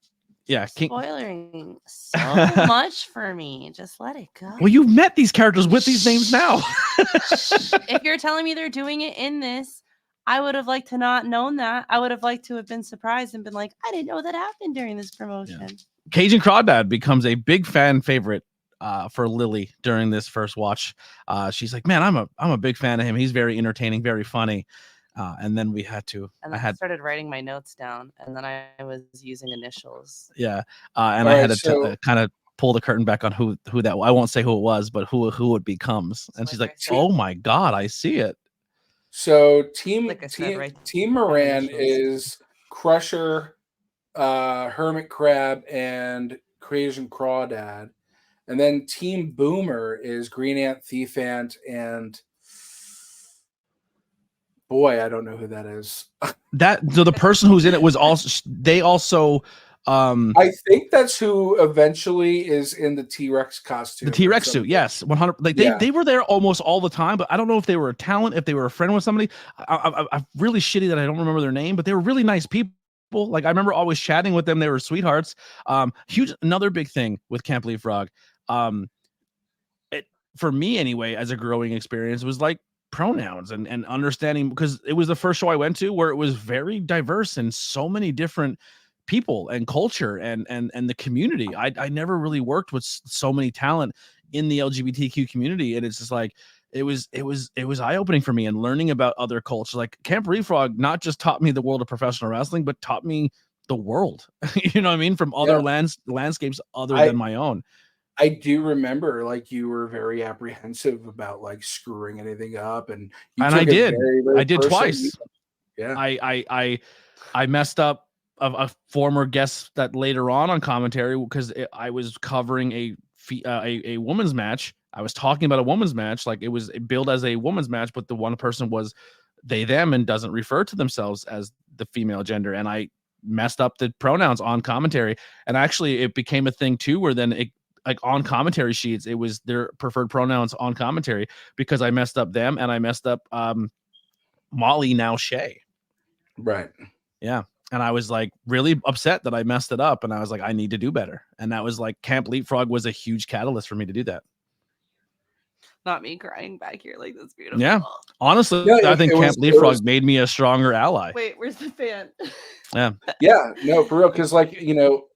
S2: spoiling so much for me. Just let it go.
S1: Well, you've met these characters with these names now.
S2: If you're telling me they're doing it in this, I would have liked to not known that. I would have liked to have been surprised and been like, I didn't know that happened during this promotion.
S1: Yeah. Cajun Crawdad becomes a big fan favorite for Lily during this first watch. She's like, man, I'm a big fan of him. He's very entertaining, very funny. And then we had to.
S2: And then I started writing my notes down, and then I was using initials.
S1: Yeah, and I had to kind of pull the curtain back on who that. I won't say who it was, but who it becomes. And she's like, "Oh my god, I see it."
S3: So Team Moran is Crusher, Hermit Crab, and Cajun Crawdad, and then Team Boomer is Green Ant, Thief Ant, and boy, I don't know who that is.
S1: So the person who's in it was also
S3: I think that's who eventually is in the T-Rex costume.
S1: The T-Rex suit, yes, 100. Like they were there almost all the time, but I don't know if they were a talent, if they were a friend with somebody. I'm really shitty that I don't remember their name, but they were really nice people. Like I remember always chatting with them. They were sweethearts. Another big thing with Camp Leapfrog, for me anyway, as a growing experience, was like pronouns and understanding, because it was the first show I went to where it was very diverse and so many different people and culture and the community. I never really worked with so many talent in the LGBTQ community. And it's just like, it was eye-opening for me, and learning about other cultures. Like Camp Leapfrog not just taught me the world of professional wrestling, but taught me the world, you know what I mean? From other landscapes other than my own.
S3: I do remember like you were very apprehensive about like screwing anything up, and
S1: I did. I did twice.
S3: Yeah.
S1: I messed up a former guest that later on commentary, because I was covering a women's match. I was talking about a women's match, like it was billed as a women's match, but the one person was they, them, and doesn't refer to themselves as the female gender. And I messed up the pronouns on commentary. And actually it became a thing too, where then it, like on commentary sheets, it was their preferred pronouns on commentary, because I messed up them and I messed up Molly, now Shay.
S3: Right.
S1: Yeah. And I was like really upset that I messed it up. And I was like, I need to do better. And that was like, Camp Leapfrog was a huge catalyst for me to do that.
S2: Not me crying back here like this. Beautiful.
S1: Yeah. Honestly, I think Camp Leapfrog made me a stronger ally.
S2: Wait, where's the fan?
S1: Yeah.
S3: Yeah. No, for real. Because like, you know,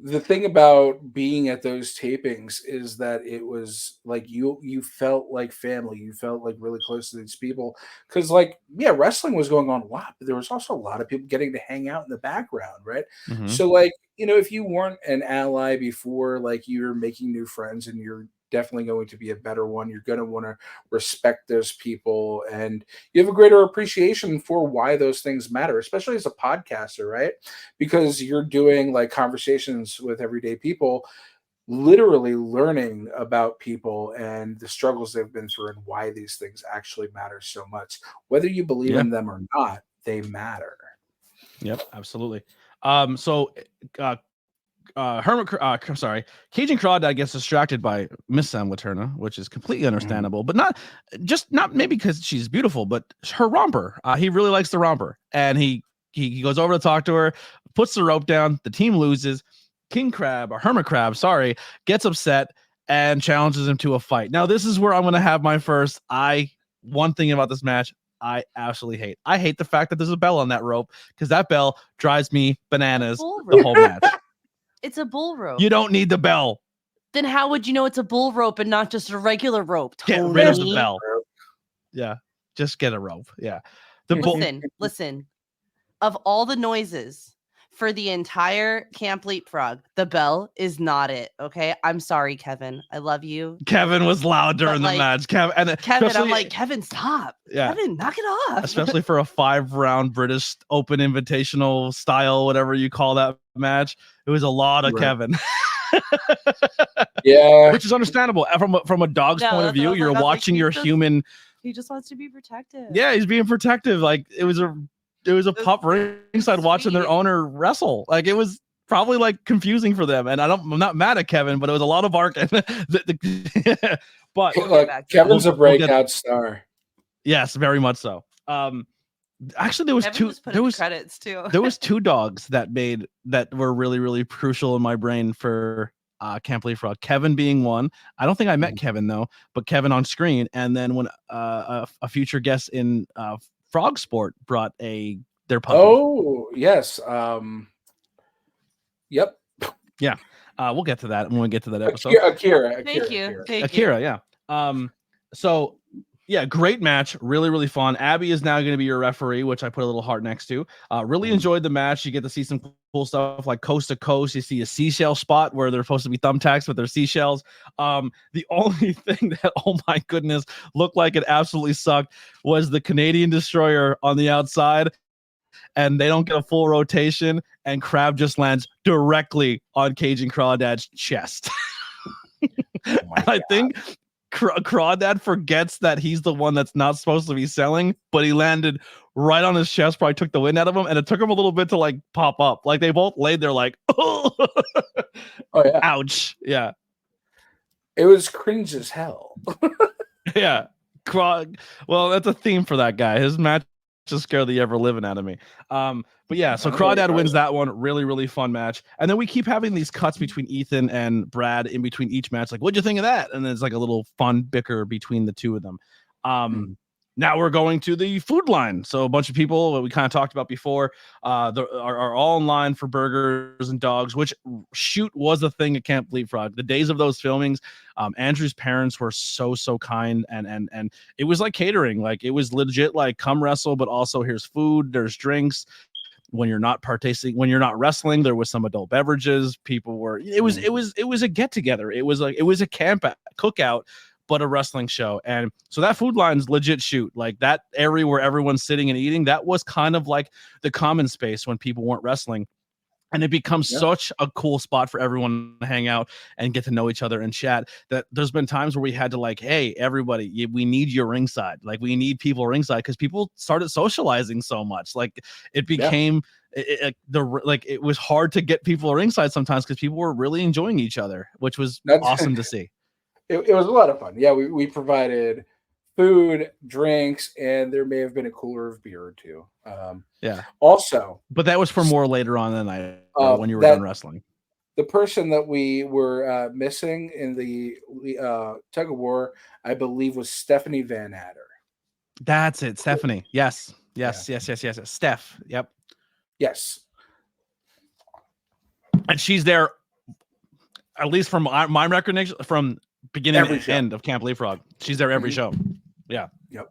S3: the thing about being at those tapings is that it was like you felt like family. You felt like really close to these people, because like, yeah, wrestling was going on a lot, but there was also a lot of people getting to hang out in the background, right?
S1: Mm-hmm.
S3: So like, you know, if you weren't an ally before, like you're making new friends and you're definitely going to be a better one. You're going to want to respect those people, and you have a greater appreciation for why those things matter, especially as a podcaster, right? Because you're doing like conversations with everyday people, literally learning about people and the struggles they've been through and why these things actually matter so much. Whether you believe in them or not, they matter.
S1: Yep, absolutely. Cajun Crawdad gets distracted by Miss Sam Laterna, which is completely understandable, but not maybe because she's beautiful, but her romper. He really likes the romper, and he goes over to talk to her, puts the rope down. The team loses. King Crab, or Hermit Crab, gets upset and challenges him to a fight. Now, this is where I'm going to have my first. One thing about this match I absolutely hate. I hate the fact that there's a bell on that rope, because that bell drives me bananas the whole match.
S2: It's a bull rope.
S1: You don't need the bell.
S2: Then how would you know it's a bull rope and not just a regular rope?
S1: Get rid of the bell. Yeah, just get a rope. Yeah.
S2: Listen. Of all the noises for the entire Camp Leapfrog, the bell is not it. Okay, I'm sorry, Kevin. I love you.
S1: Kevin was loud during the match. Kevin,
S2: I'm like, Kevin, stop. Yeah. Kevin, knock it off.
S1: Especially for a 5-round British Open Invitational style, whatever you call that match. It was a lot of Kevin.
S3: Yeah,
S1: which is understandable from a dog's point of view. You're watching your human.
S2: He just wants to be protective.
S1: Yeah, he's being protective. Like it was a pup ringside watching their owner wrestle. Like it was probably like confusing for them. And I'm not mad at Kevin, but it was a lot of barking. But
S3: look, Kevin's a breakout star.
S1: Yes, very much so. Actually, there was
S2: credits too.
S1: There was 2 dogs that were really, really crucial in my brain for Camp Leapfrog. Kevin being one. I don't think I met Kevin though, but Kevin on screen. And then when a future guest in Frog Sport brought their puppy.
S3: Oh yes. Yep.
S1: Yeah. We'll get to that when we get to that episode.
S3: Akira.
S2: Thank you.
S1: Yeah. So yeah, great match. Really, really fun. Abby is now going to be your referee, which I put a little heart next to. Really enjoyed the match. You get to see some cool stuff like coast to coast. You see a seashell spot where they're supposed to be thumbtacks with their seashells. The only thing that, oh my goodness, looked like it absolutely sucked was the Canadian Destroyer on the outside. And they don't get a full rotation, and Crab just lands directly on Cajun Crawdad's chest. I think Crawdad forgets that he's the one that's not supposed to be selling, but he landed right on his chest, probably took the wind out of him, and it took him a little bit to like pop up. Like they both laid there like, oh
S3: yeah.
S1: Ouch. Yeah.
S3: It was cringe as hell.
S1: Yeah. Well, that's a theme for that guy. His match just scare the ever living out of me. But yeah, so Crawdad wins that one. Really, really fun match. And then we keep having these cuts between Ethan and Brad in between each match. Like, what'd you think of that? And then it's like a little fun bicker between the two of them. now we're going to the food line. So a bunch of people that we kind of talked about before are all in line for burgers and dogs, which shoot was a thing at Camp Leapfrog. The days of those filmings, Andrew's parents were so kind, and it was like catering. Like it was legit like come wrestle, but also here's food, there's drinks. When you're not wrestling, there was some adult beverages. People were it was a get together. It was a camp cookout, but a wrestling show. And so that food line's legit shoot. Like that area where everyone's sitting and eating, that was kind of like the common space when people weren't wrestling. And it becomes such a cool spot for everyone to hang out and get to know each other and chat that there's been times where we had to like, hey, everybody, we need you ringside. Like we need people ringside because people started socializing so much. Like it became it was hard to get people ringside sometimes because people were really enjoying each other, which was awesome to see.
S3: It was a lot of fun. Yeah, we provided food, drinks, and there may have been a cooler of beer or two. Also,
S1: but that was for more later on in the night when you were done wrestling.
S3: The person that we were missing in the tug of war, I believe, was Stephanie Van Adder.
S1: That's it, Stephanie. Yes. Steph. Yep.
S3: Yes.
S1: And she's there, at least from my recognition, from beginning to end of Camp Leapfrog. She's there every show. Yeah.
S3: Yep.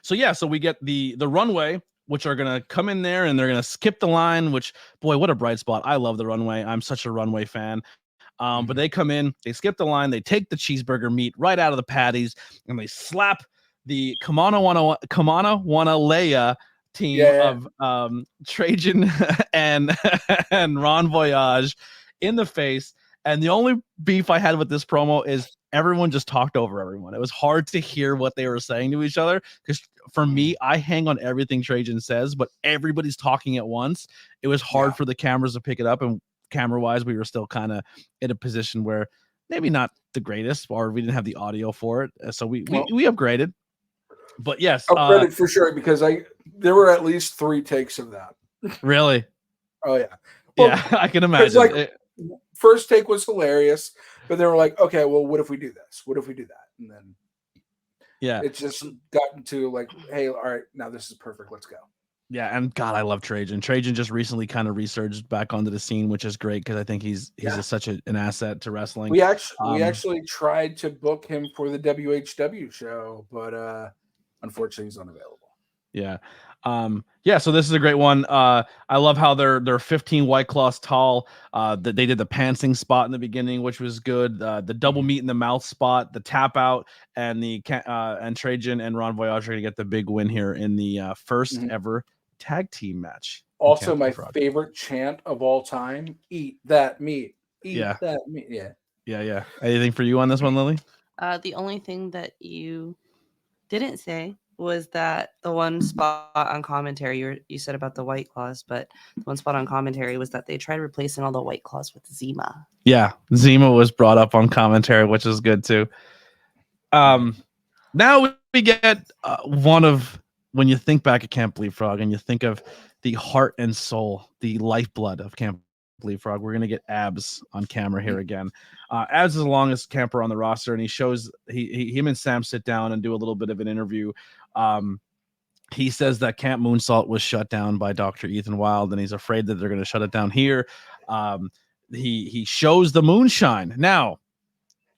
S1: So we get the runway, which are gonna come in there and they're gonna skip the line, which boy, what a bright spot. I love the runway. I'm such a runway fan. But they come in, they skip the line, they take the cheeseburger meat right out of the patties, and they slap the Kamana Wanalea team of Trajan and Ron Voyage in the face. And the only beef I had with this promo is everyone just talked over everyone. It was hard to hear what they were saying to each other because for me, I hang on everything Trajan says, but everybody's talking at once. It was hard for the cameras to pick it up, and camera-wise, we were still kind of in a position where maybe not the greatest, or we didn't have the audio for it, so we upgraded. But yes,
S3: upgraded for sure because there were at least 3 takes of that.
S1: Really?
S3: Oh yeah.
S1: Well, yeah, I can imagine.
S3: Like, first take was hilarious, but they were like, okay, well, what if we do this? What if we do that? And then it just got into like, hey, all right, now this is perfect. Let's go.
S1: Yeah, and God, I love Trajan. Trajan just recently kind of resurged back onto the scene, which is great because I think he's such an asset to wrestling.
S3: We actually tried to book him for the WHW show, but unfortunately he's unavailable.
S1: Yeah. So this is a great one. I love how they're 15 White Claws tall. That they did the pantsing spot in the beginning, which was good. The double meat in the mouth spot, the tap out, and and Trajan and Ron Voyage are gonna get the big win here in the first ever tag team match.
S3: Also, my favorite chant of all time: "Eat that meat, eat that meat."
S1: Yeah. Anything for you on this one, Lily?
S2: The only thing that you didn't say was that the one spot on commentary you said about the White Claws, but the one spot on commentary was that they tried replacing all the White Claws with Zima.
S1: Yeah, Zima was brought up on commentary, which is good too. Now we get one of, when you think back at Camp Leapfrog and you think of the heart and soul, the lifeblood of Camp Leapfrog, we're gonna get Abs on camera here again. Abs is the longest camper on the roster, and he shows him and Sam sit down and do a little bit of an interview. He says that Camp Moonsault was shut down by Dr. Ethan Wild, and he's afraid that they're going to shut it down here. He shows the moonshine. Now,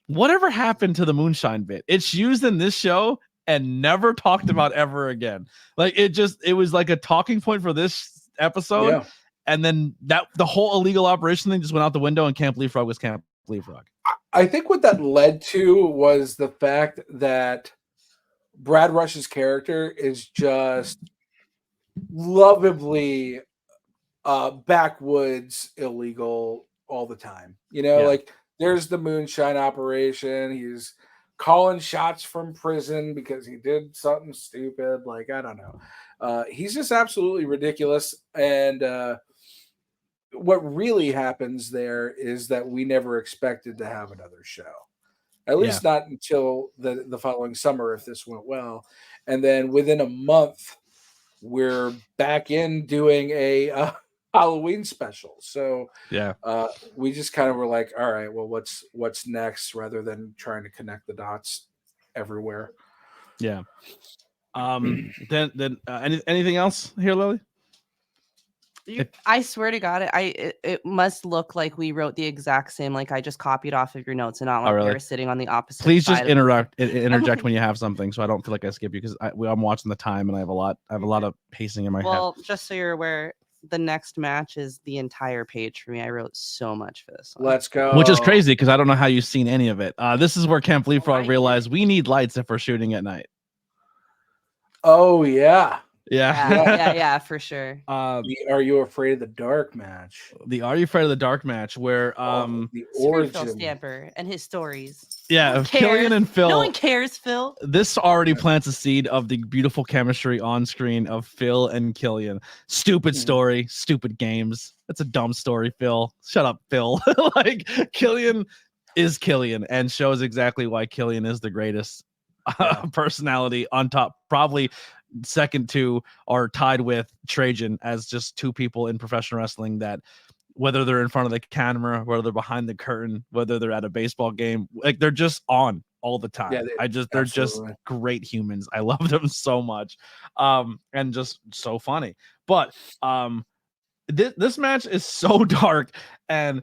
S1: whatever happened to the moonshine bit? It's used in this show and never talked about ever again. Like it was like a talking point for this episode. Yeah. And then the whole illegal operation thing just went out the window, and Camp Leapfrog was Camp Leapfrog.
S3: I think what that led to was the fact that Brad Rush's character is just lovably backwoods illegal all the time. Like there's the moonshine operation. He's calling shots from prison because he did something stupid. Like, I don't know. He's just absolutely ridiculous. And what really happens there is that we never expected to have another show. At least not until the following summer, if this went well. And then within a month, we're back in doing a Halloween special. So we just kind of were like, all right, well, what's next, rather than trying to connect the dots everywhere.
S1: Yeah. Then anything else here, Lily?
S2: I swear to God, it must look like we wrote the exact same. Like I just copied off of your notes, and not like
S1: really?
S2: they were sitting on the opposite.
S1: Please
S2: side
S1: just interject when you have something, so I don't feel like I skip you because I'm watching the time and I have a lot of pacing in my head.
S2: Well, just so you're aware, the next match is the entire page for me. I wrote so much for this one.
S3: Let's go.
S1: Which is crazy because I don't know how you've seen any of it. This is where Camp Leapfrog realized we need lights if we're shooting at night.
S3: Oh yeah.
S2: Yeah, for sure.
S3: The Are You Afraid of the Dark match.
S1: The Are You Afraid of the Dark match, where
S3: the
S2: Phil
S3: origin.
S2: Stamper and his stories.
S1: Yeah, Killian and Phil.
S2: No one cares, Phil.
S1: This already plants a seed of the beautiful chemistry on screen of Phil and Killian. Stupid story, stupid games. That's a dumb story, Phil. Shut up, Phil. Like Killian is Killian and shows exactly why Killian is the greatest personality on top, probably second to or tied with Trajan as just two people in professional wrestling that whether they're in front of the camera, whether they're behind the curtain, whether they're at a baseball game, like they're just on all the time. Yeah, they're just great humans. I love them so much. And just so funny. But this match is so dark, and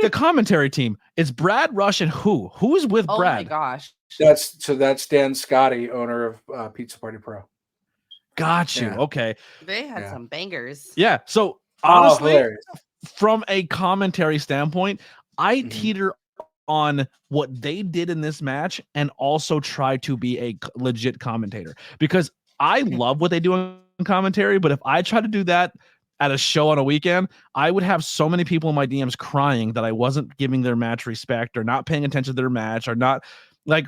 S1: the commentary team is Brad Rush and who's with Brad?
S2: Oh my gosh.
S3: That's Dan Scotti, owner of Pizza Party Pro.
S1: Got you. Okay.
S2: They had some bangers.
S1: Yeah. So honestly, from a commentary standpoint, I teeter on what they did in this match and also try to be a legit commentator because I love what they do in commentary. But if I try to do that at a show on a weekend, I would have so many people in my DMs crying that I wasn't giving their match respect or not paying attention to their match or not like,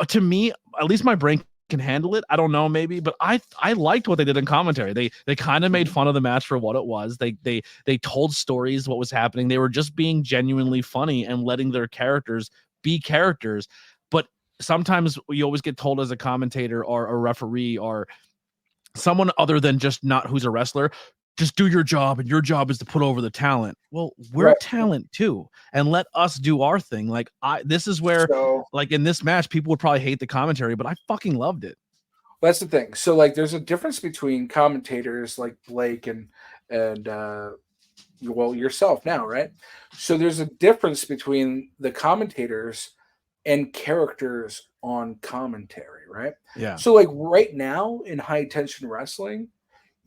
S1: to me, at least my brain can handle it. I don't know, maybe, but I liked what they did in commentary. They kind of made fun of the match for what it was. They told stories, what was happening. They were just being genuinely funny and letting their characters be characters. But sometimes you always get told as a commentator or a referee or someone other than just not who's a wrestler, just do your job, and your job is to put over the talent. Well, we're talent too, and let us do our thing. Like this is where, like in this match, people would probably hate the commentary, but I fucking loved it.
S3: That's the thing. So, like, there's a difference between commentators like Blake and well, yourself now, right? So there's a difference between the commentators and characters on commentary, right?
S1: Yeah.
S3: So, like, right now in high tension wrestling,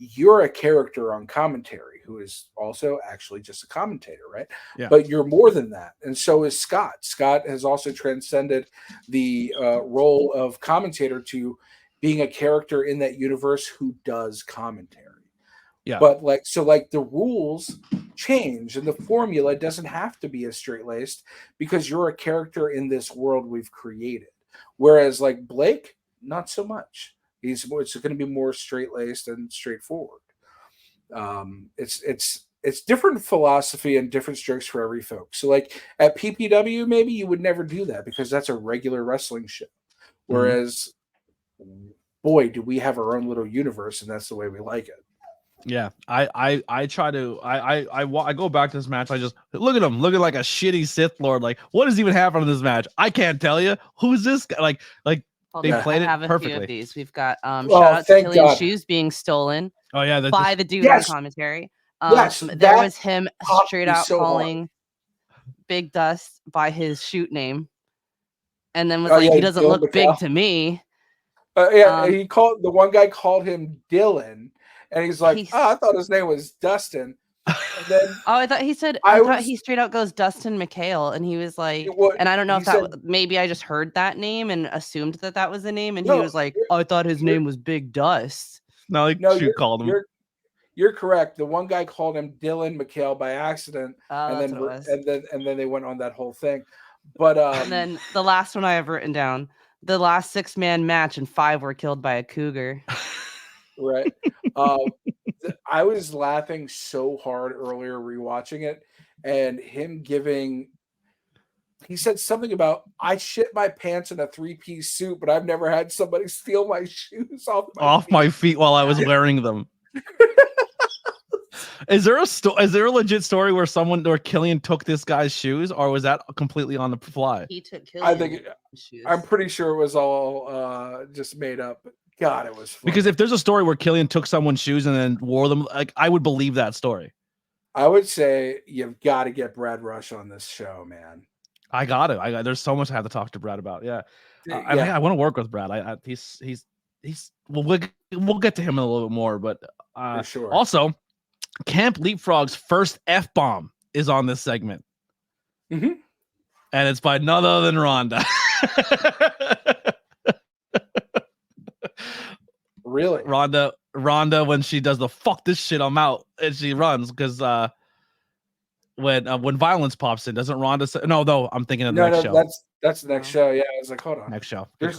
S3: you're a character on commentary who is also actually just a commentator, right?
S1: Yeah.
S3: But you're more than that. And so is Scott. Scott has also transcended the role of commentator to being a character in that universe who does commentary.
S1: Yeah.
S3: But the rules change and the formula doesn't have to be as straight-laced because you're a character in this world we've created. Whereas like Blake, not so much. It's going to be more straight-laced and straightforward. It's different philosophy and different strokes for every folks. So like at PPW, maybe you would never do that because that's a regular wrestling show. Whereas, boy, do we have our own little universe, and that's the way we like it.
S1: Yeah, I try to I go back to this match. I just look at him looking like a shitty Sith Lord. Like, what is even happening in this match? I can't tell you. Who's this guy? Like. They played it perfectly.
S2: Few of these. We've got shout out to Killian's shoes being stolen.
S1: Oh yeah,
S2: by the dude on commentary. There was him straight out calling Big Dust by his shoot name, and then was he doesn't look big to me.
S3: He called the one guy called him Dylan, and he's like, I thought his name was Dustin. And then
S2: I thought he said I thought he straight out goes Dustin McHale, and he was like, and I don't know if that maybe I just heard that name and assumed that was the name, and he was like, I thought his name was Big Dust.
S1: No, you called him.
S3: You're correct. The one guy called him Dylan McHale by accident, and then they went on that whole thing. But
S2: and then the last one I have written down, the last 6-man match, and 5 were killed by a cougar.
S3: Right. I was laughing so hard earlier rewatching it, and him he said something about I shit my pants in a 3-piece suit, but I've never had somebody steal my shoes off
S1: my feet while I was wearing them. Is there a legit story where Killian took this guy's shoes, or was that completely on the fly?
S2: He took Killian's shoes.
S3: I'm pretty sure it was all just made up. God, it was funny.
S1: Because if there's a story where Killian took someone's shoes and then wore them, like I would believe that story.
S3: I would say you've got to get Brad Rush on this show, man.
S1: I got it. There's so much I have to talk to Brad about. Yeah, and
S3: Yeah.
S1: I want to work with Brad. He's we'll get to him in a little bit more, but
S3: For sure.
S1: Also, Camp Leapfrog's first F-bomb is on this segment,
S3: Mm-hmm.
S1: and it's by none other than Rhonda.
S3: Really,
S1: Rhonda, when she does the "fuck this shit, I'm out," and she runs because when violence pops in, doesn't Rhonda say no? I'm thinking of the next show.
S3: That's the next show. Yeah, I was like, hold on,
S1: next show.
S3: There's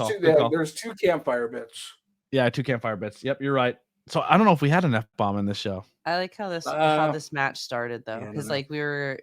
S3: two campfire bits.
S1: Yeah, 2 campfire bits. Yep, you're right. So I don't know if we had an F-bomb in this show.
S2: I like how this match started though, because like we were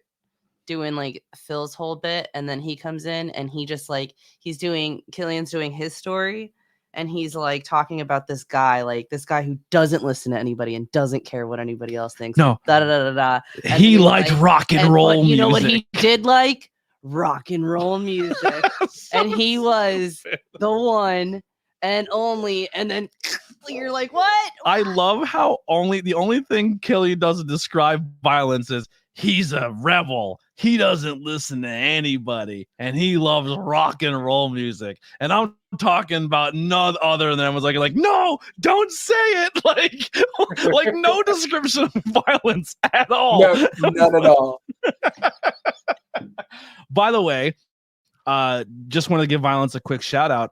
S2: doing like Phil's whole bit, and then he comes in and he just like Killian's doing his story, and he's like talking about this guy who doesn't listen to anybody and doesn't care what anybody else thinks.
S1: No,
S2: da da da da.
S1: He liked rock and roll music.
S2: You know what he did like? Rock and roll music, and he was the one and only, and then you're like, what?
S1: I love how the only thing Killian doesn't describe violence is he's a rebel. He doesn't listen to anybody, and he loves rock and roll music. And I'm talking about none other than like, no, don't say it. Like no description of violence at all.
S3: No, none at all.
S1: By the way, just want to give violence a quick shout out.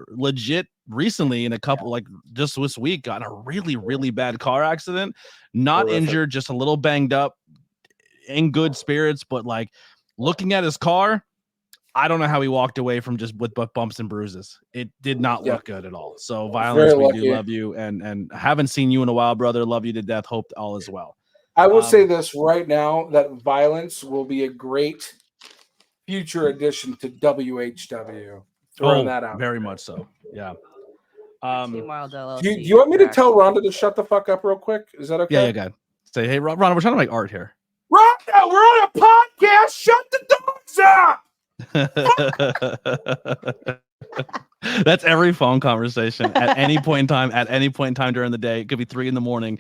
S1: Legit recently in a couple, like just this week, got in a really, really bad car accident. Not injured, just a little banged up, in good spirits, but like looking at his car, I don't know how he walked away from just with bumps and bruises. It did not look good at all. So violence, we do love you, and haven't seen you in a while, brother. Love you to death. Hope all is well.
S3: I will say this right now, that violence will be a great future addition to WHW. Throwing that out.
S1: Very much so. Yeah.
S2: Do
S3: you want me to tell Rhonda to shut the fuck up real quick? Is that okay?
S1: Yeah, go ahead. Say, hey, Rhonda, we're trying to make art here.
S3: Rhonda, we're on a podcast. Shut the dogs up.
S1: That's every phone conversation at any point in time, during the day. It could be 3 a.m.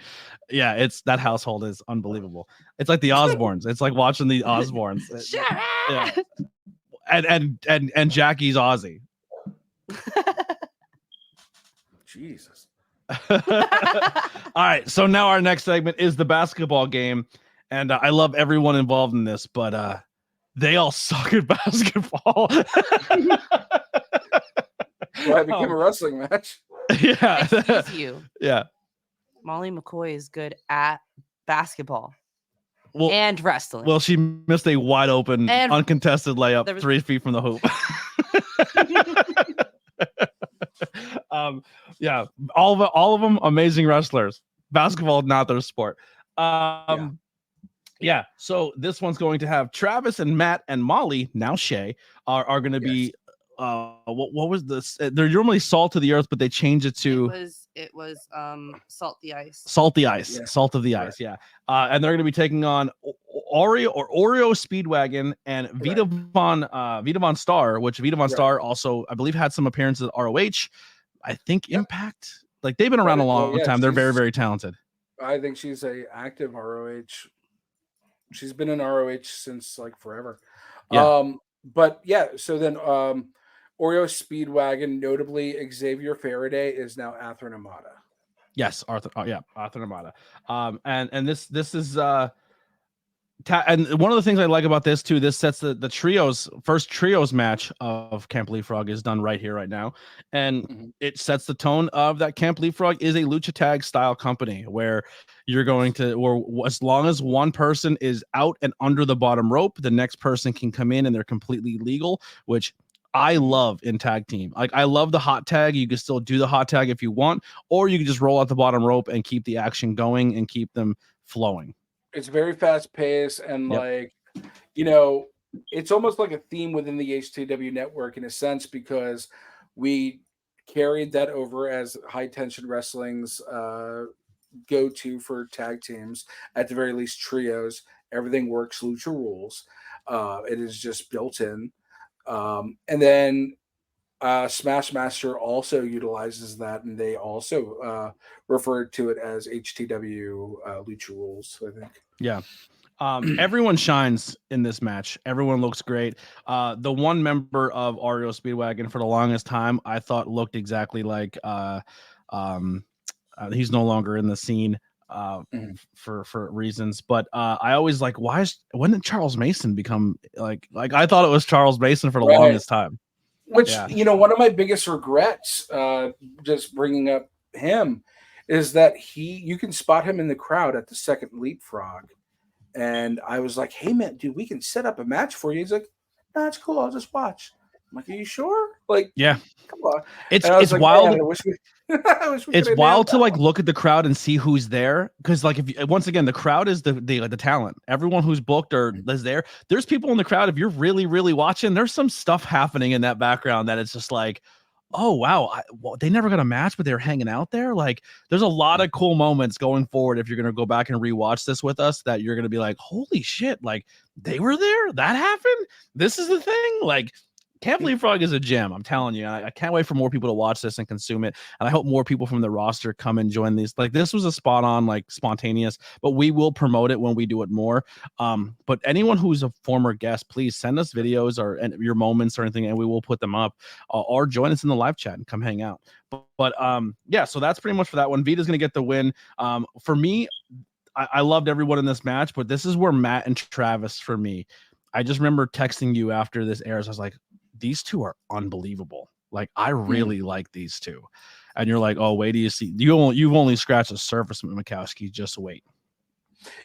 S1: Yeah, that household is unbelievable. It's like the Osbournes. It's like watching the Osbournes. Yeah. And Jackie's Aussie.
S3: Jesus.
S1: All right, so now our next segment is the basketball game, and I love everyone involved in this, but they all suck at basketball.
S3: Well, it became a wrestling match.
S1: Yeah.
S2: Excuse you.
S1: Yeah.
S2: Molly McCoy is good at basketball and wrestling.
S1: Well, she missed a wide open, uncontested layup 3 feet from the hoop. Yeah, all of them amazing wrestlers. Basketball, not their sport. Yeah. So this one's going to have Travis and Matt and Molly, now Shay, are going to be. What was this? They're normally Salt of the Earth, but they changed it to.
S2: It was Salt the Ice.
S1: Salt the Ice. Yeah. Salt of the Ice. Yeah. And they're going to be taking on Oreo Speedwagon and Vita Von Star, which Vita Von Star also, I believe, had some appearances at ROH. I think Impact. Like they've been around a long time. They're very, very talented. I
S3: think she's a active ROH. She's been in ROH since like forever. Yeah. But yeah, so then Oreo Speedwagon, notably Xavier Faraday, is now Arthur Namada.
S1: Yes, Arthur Namada. And this is and one of the things I like about this too, this sets the first trios match of Camp Leapfrog is done right here, right now. And it sets the tone of that Camp Leapfrog is a lucha tag style company where you're going to, or as long as one person is out and under the bottom rope, the next person can come in and they're completely legal, which I love in tag team. Like I love the hot tag. You can still do the hot tag if you want, or you can just roll out the bottom rope and keep the action going and keep them flowing.
S3: It's very fast paced and like, it's almost like a theme within the HTW network in a sense, because we carried that over as high tension wrestling's go-to for tag teams, at the very least trios. Everything works lucha rules. It is just built in. And then Smashmaster also utilizes that, and they also referred to it as HTW Lucha Rules, I think.
S1: Yeah. Everyone shines in this match. Everyone looks great. The one member of REO Speedwagon for the longest time I thought looked exactly like he's no longer in the scene for reasons, but I always like, when did Charles Mason become like I thought it was Charles Mason for the longest time.
S3: Which, one of my biggest regrets, just bringing up him, is that you can spot him in the crowd at the second Leapfrog. And I was like, hey, man, dude, we can set up a match for you. He's like, no, it's cool. I'll just watch. I'm like, are you sure? Like,
S1: yeah,
S3: come on.
S1: It's
S3: like,
S1: wild.
S3: I wish we
S1: it's wild to like look at the crowd and see who's there. Because like, once again, the crowd is the talent. Everyone who's booked or is there. There's people in the crowd. If you're really, really watching, there's some stuff happening in that background that it's just like, oh wow, they never got a match, but they're hanging out there. Like, there's a lot of cool moments going forward. If you're gonna go back and rewatch this with us, that you're gonna be like, holy shit, like they were there. That happened. This is the thing. Like, Camp Leapfrog is a gem. I'm telling you. I can't wait for more people to watch this and consume it. And I hope more people from the roster come and join these. Like, this was a spot on, like, spontaneous, but we will promote it when we do it more. But anyone who's a former guest, please send us videos or your moments or anything, and we will put them up, or join us in the live chat and come hang out. But yeah, so that's pretty much for that one. Vita's going to get the win. For me, I loved everyone in this match, but this is where Matt and Travis, for me, I just remember texting you after this airs. I was like, these two are unbelievable. Like, I really like these two. And you're like, oh, wait, do you see? You've only scratched the surface, Mikowski. Just wait.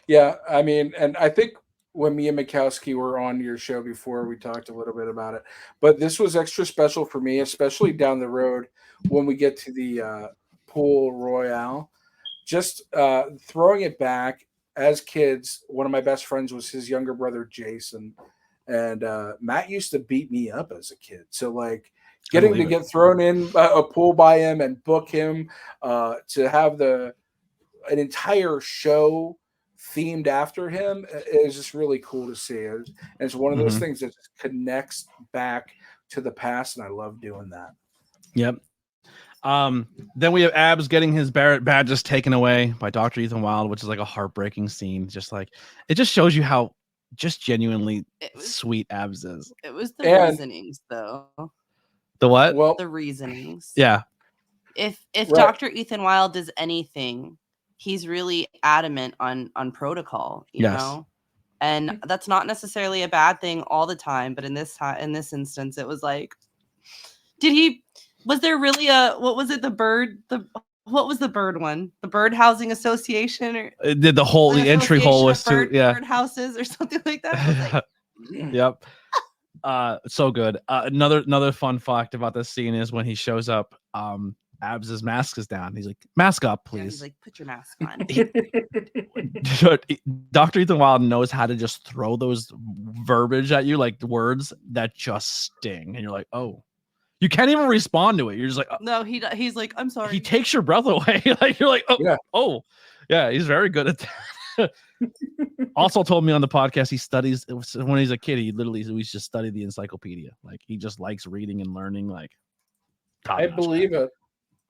S3: Yeah, I mean, and I think when me and Mikowski were on your show before, we talked a little bit about it. But this was extra special for me, especially down the road when we get to the Pool Royale. Just throwing it back, as kids, one of my best friends was his younger brother, Jason. And Matt used to beat me up as a kid. So, like, getting to get thrown in a pool by him and book him, to have an entire show themed after him is just really cool to see. And it's one of those things that just connects back to the past, and I love doing that.
S1: Yep. Then we have Abs getting his badges taken away by Dr. Ethan Wilde, which is like a heartbreaking scene. Just like, it just shows you how just genuinely sweet Abs is.
S2: It was the reasonings, though.
S1: The what?
S3: Well,
S2: the reasonings.
S1: Yeah.
S2: If Dr. Ethan Wilde does anything, he's really adamant on protocol, you know? And that's not necessarily a bad thing all the time, but in this instance, it was like, was there really what was it? What was the bird one? The Bird Housing Association, or
S1: did the entry hole was too,
S2: bird houses or something like that? Like,
S1: yep. So good. Another fun fact about this scene is when he shows up, Abs' mask is down. He's like, mask up, please.
S2: he's like, put your mask on.
S1: Dr. Ethan Wilde knows how to just throw those verbiage at you, like words that just sting, and you're like, oh. You can't even respond to it. You're just like,
S2: no, he's like, I'm sorry.
S1: He takes your breath away. Like, you're like, oh, yeah, he's very good at that. Also told me on the podcast, he studies when he's a kid. He literally used to study the encyclopedia. Like, he just likes reading and learning. Like,
S3: I believe it.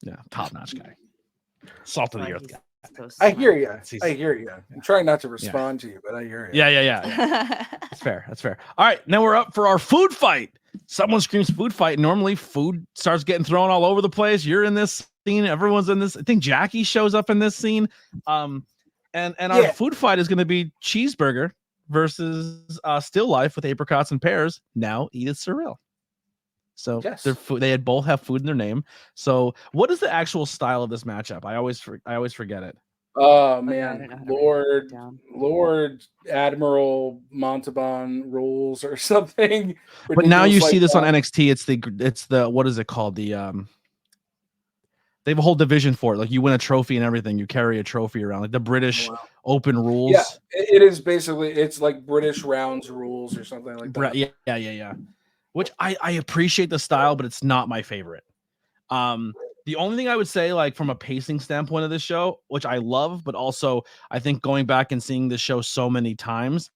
S1: Yeah, top notch guy, salt of the earth guy.
S3: So I hear you. I hear you. I'm trying not to respond to you, but I hear you.
S1: Yeah. That's fair. That's fair. All right, now we're up for our food fight. Someone screams food fight. Normally, food starts getting thrown all over the place. You're in this scene. Everyone's in this. I think Jackie shows up in this scene. And our food fight is going to be cheeseburger versus Still Life with apricots and pears. Now Edith Surreal. So they both have food in their name. So what is the actual style of this matchup? I always forget it.
S3: Oh man, Lord Admiral Montalban rules or something.
S1: But now you see this on NXT. It's the what is it called? They have a whole division for it. Like, you win a trophy and everything. You carry a trophy around, like the British Open rules.
S3: Yeah, it is basically, it's like British rounds rules or something like that.
S1: Yeah. Which I appreciate the style, but it's not my favorite. The only thing I would say, like, from a pacing standpoint of this show, which I love, but also I think going back and seeing this show so many times,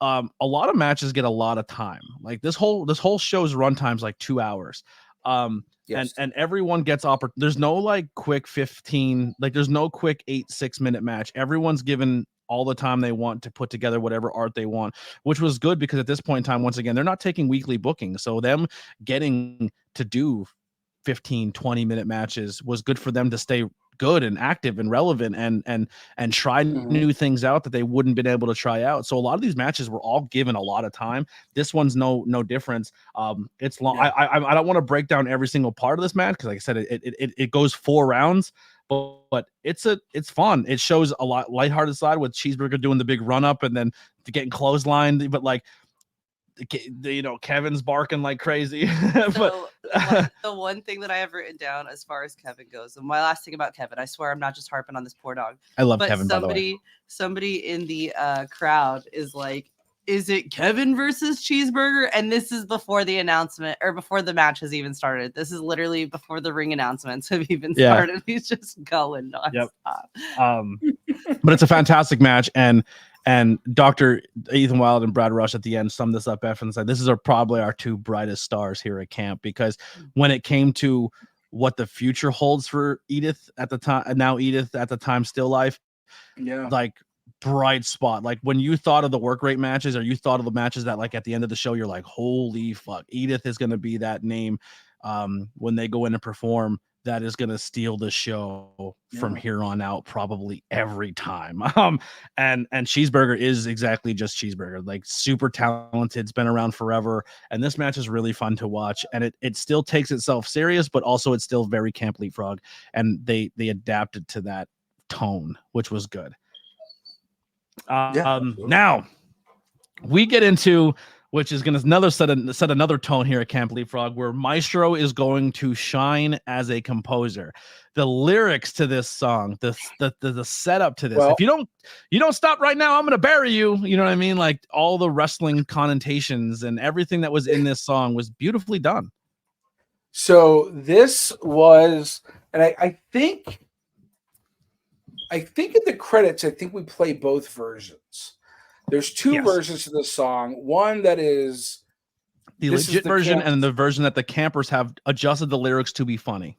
S1: a lot of matches get a lot of time. Like, this whole show's runtime's like 2 hours.
S3: Yes.
S1: And everyone gets there's no like quick 15, like there's no quick 8-6 minute match. Everyone's given all the time they want to put together whatever art they want, which was good because at this point in time, once again, they're not taking weekly bookings. So them getting to do 15-20 minute matches was good for them to stay good and active and relevant and try new things out that they wouldn't been able to try out. So a lot of these matches were all given a lot of time. This one's no difference. It's long. Yeah. I don't want to break down every single part of this match because, like I said, it goes 4 rounds, but it's fun. It shows a lot lighthearted side with Cheeseburger doing the big run up and then getting clotheslined, but like, you know, Kevin's barking like crazy.
S2: So the one thing that I have written down as far as Kevin goes, and my last thing about Kevin, I swear I'm not just harping on this poor dog.
S1: I love Kevin. By the way,
S2: somebody in the crowd is like, "Is it Kevin versus Cheeseburger?" And this is before the announcement or before the match has even started. This is literally before the ring announcements have even started. He's just going nonstop.
S1: Yep. But it's a fantastic match, and Dr. Ethan Wilde and Brad Rush at the end summed this up and said, this is probably our 2 brightest stars here at camp, because when it came to what the future holds for Edith at the time, now Edith at the time still life, like bright spot. Like when you thought of the work rate matches, or you thought of the matches that like at the end of the show, you're like, holy fuck, Edith is going to be that name when they go in and perform. That is going to steal the show from here on out, probably every time. And Cheeseburger is exactly just Cheeseburger, like super talented. It's been around forever. And this match is really fun to watch. And it still takes itself serious, but also it's still very Camp Leapfrog. And they adapted to that tone, which was good. Now we get into, which is going to set another tone here at Camp Leapfrog, where Maestro is going to shine as a composer. The lyrics to this song, the setup to this. If you don't stop right now, I'm going to bury you. You know what I mean? Like all the wrestling connotations and everything that was in this song was beautifully done.
S3: So this was, and I think in the credits, I think we play both versions. There's 2 versions of the song. One that is
S1: the legit version, and the version that the campers have adjusted the lyrics to be funny.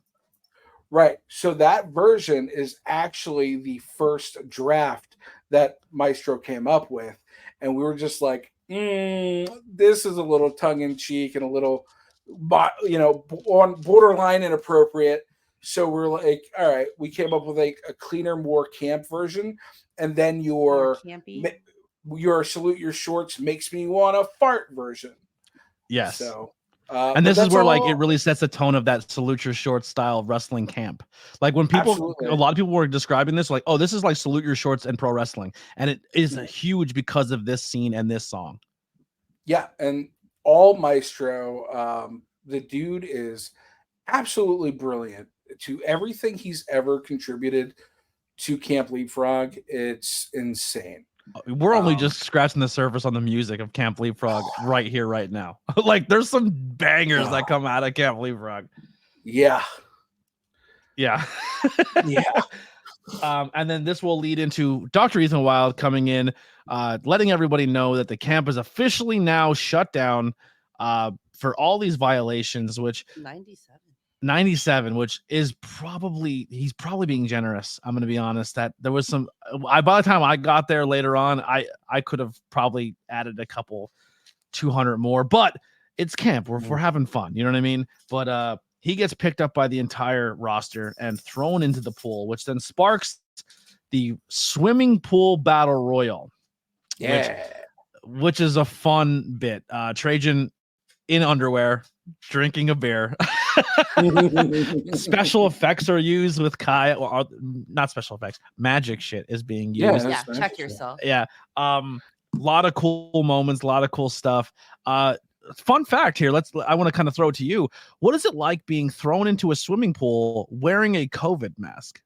S3: Right. So that version is actually the first draft that Maestro came up with. And we were just like, this is a little tongue-in-cheek and a little, on borderline inappropriate. So we're like, all right, we came up with like a cleaner, more camp version. And then your Salute Your Shorts Makes Me Want to Fart version.
S1: Yes.
S3: So,
S1: and this is where like it really sets the tone of that Salute Your Shorts style wrestling camp. Like when a lot of people were describing this, like, oh, this is like Salute Your Shorts and pro wrestling. And it is huge because of this scene and this song.
S3: Yeah. And all Maestro, the dude is absolutely brilliant to everything he's ever contributed to Camp Leapfrog. It's insane.
S1: We're only just scratching the surface on the music of Camp Leapfrog right here, right now. Like there's some bangers that come out of Camp Leapfrog.
S3: Yeah.
S1: And then this will lead into Dr. Ethan Wilde coming in, letting everybody know that the camp is officially now shut down for all these violations, which 97, which is he's probably being generous. I'm going to be honest that there was by the time I got there later on, I could have probably added a couple 200 more, but it's camp. We're having fun. You know what I mean? But he gets picked up by the entire roster and thrown into the pool, which then sparks the swimming pool battle royal. Which is a fun bit. Trajan in underwear, drinking a beer. Special effects are used with Kai. Well, not special effects. Magic shit is being used.
S2: Yeah, check yourself.
S1: Yeah. A lot of cool moments, a lot of cool stuff. Fun fact here. I want to kind of throw it to you. What is it like being thrown into a swimming pool wearing a COVID mask?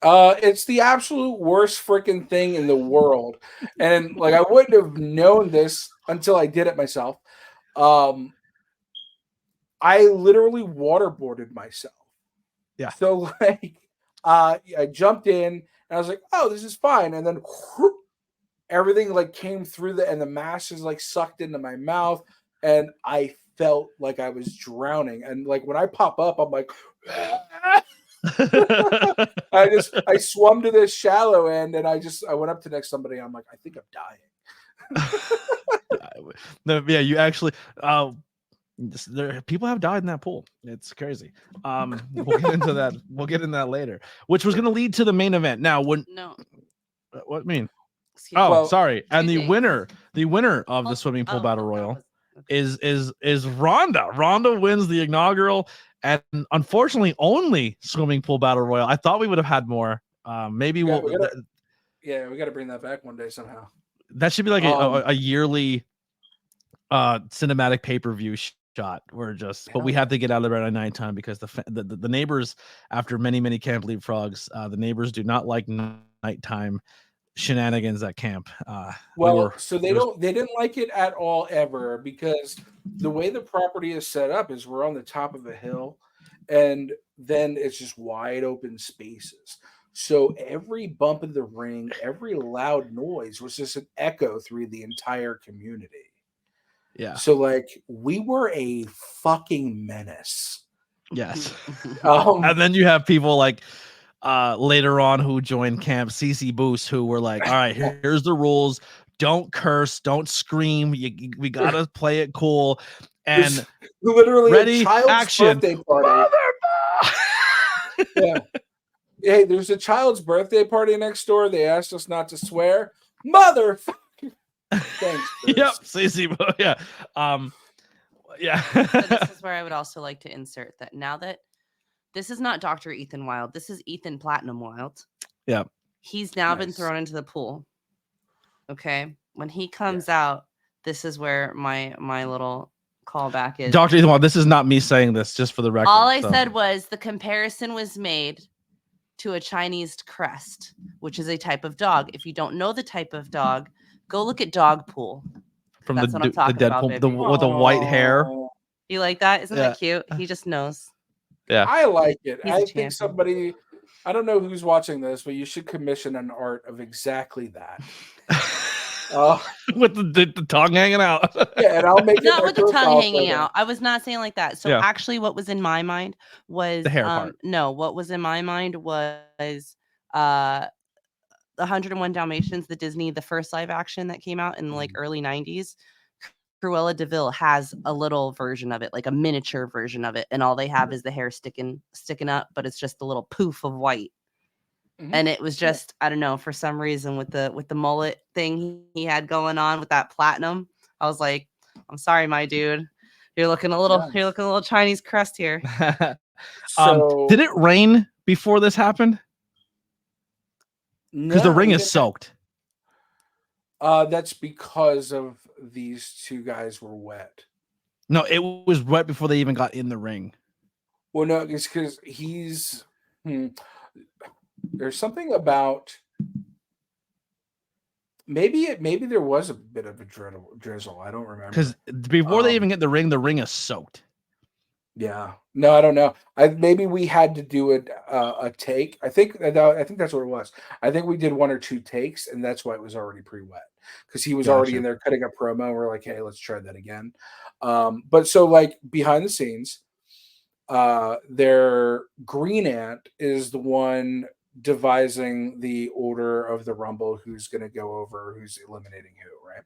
S3: It's the absolute worst freaking thing in the world. And like, I wouldn't have known this until I did it myself. I literally waterboarded myself.
S1: Yeah.
S3: So like, I jumped in and I was like, oh, this is fine. And then whoop, everything like came through and the mask is like sucked into my mouth and I felt like I was drowning. And like when I pop up, I'm like, I swum to this shallow end, and I went up to next somebody. I'm like, I think I'm dying.
S1: Yeah, you actually. People have died in that pool. It's crazy. We'll get into that. We'll get into that later, which was going to lead to the main event. Now, what mean? Sorry. And the winner of the swimming pool battle royal is Rhonda. Rhonda wins the inaugural and unfortunately only swimming pool battle royal. I thought we would have had more. Maybe we got
S3: to bring that back one day somehow.
S1: That should be like a yearly cinematic pay-per-view shot. But we have to get out of there at nighttime because the neighbors, after many camp leapfrogs, the neighbors do not like nighttime shenanigans at camp.
S3: They didn't like it at all ever, because the way the property is set up is we're on the top of a hill, and then it's just wide open spaces. So every bump in the ring, every loud noise was just an echo through the entire community.
S1: Yeah.
S3: So like we were a fucking menace.
S1: Yes. And then you have people like later on who joined camp, CC Boost, who were like, all right, here's the rules. Don't curse, don't scream. We gotta play it cool. And
S3: there's literally
S1: ready,
S3: a child's
S1: action.
S3: Birthday party. Yeah. Hey, there's a child's birthday party next door. They asked us not to swear. Motherfucker. Thanks. Bruce.
S1: Yep. CC. Yeah. Yeah.
S2: So this is where I would also like to insert that now that this is not Dr. Ethan Wild, this is Ethan Platinum Wild.
S1: Yeah.
S2: He's now been thrown into the pool. Okay. When he comes out, this is where my little callback is.
S1: Dr. Ethan Wild, this is not me saying this, just for the record.
S2: All I said was the comparison was made to a Chinese crest, which is a type of dog. If you don't know the type of dog, go look at Dog Pool.
S1: From
S2: That's what I'm talking
S1: Deadpool,
S2: about,
S1: with the white hair.
S2: You like that? Isn't that cute? He just knows.
S1: Yeah,
S3: I like it.
S2: He's
S3: I think somebody, I don't know who's watching this, but you should commission an art of exactly that.
S1: With the tongue hanging out.
S3: Yeah, and I'll make it
S2: not with the tongue hanging out. I was not saying like that. So actually, what was in my mind was
S1: the hair part.
S2: No, what was in my mind was 101 Dalmatians, the first live action that came out in the like early 90s. Cruella de Vil has a little version of it, like a miniature version of it, and all they have is the hair sticking up, but it's just a little poof of white. And it was just, I don't know, for some reason with the mullet thing he had going on with that platinum, I was like, I'm sorry, my dude, you're looking a little Chinese crest here.
S3: So,
S1: did it rain before this happened? Because the ring is soaked.
S3: That's because of these two guys were wet.
S1: No, it was wet before they even got in the ring.
S3: Well, no, it's because there's something about maybe there was a bit of a drizzle. I don't remember.
S1: Because before they even get the ring is soaked.
S3: Yeah. No, I don't know. Maybe we had to do a take. I think that's what it was. I think we did one or two takes, and that's why it was already pre-wet, because he was already in there cutting a promo. We're like, hey, let's try that again. But so like behind the scenes, their Green Ant is the one devising the order of the Rumble, who's going to go over, who's eliminating who, right?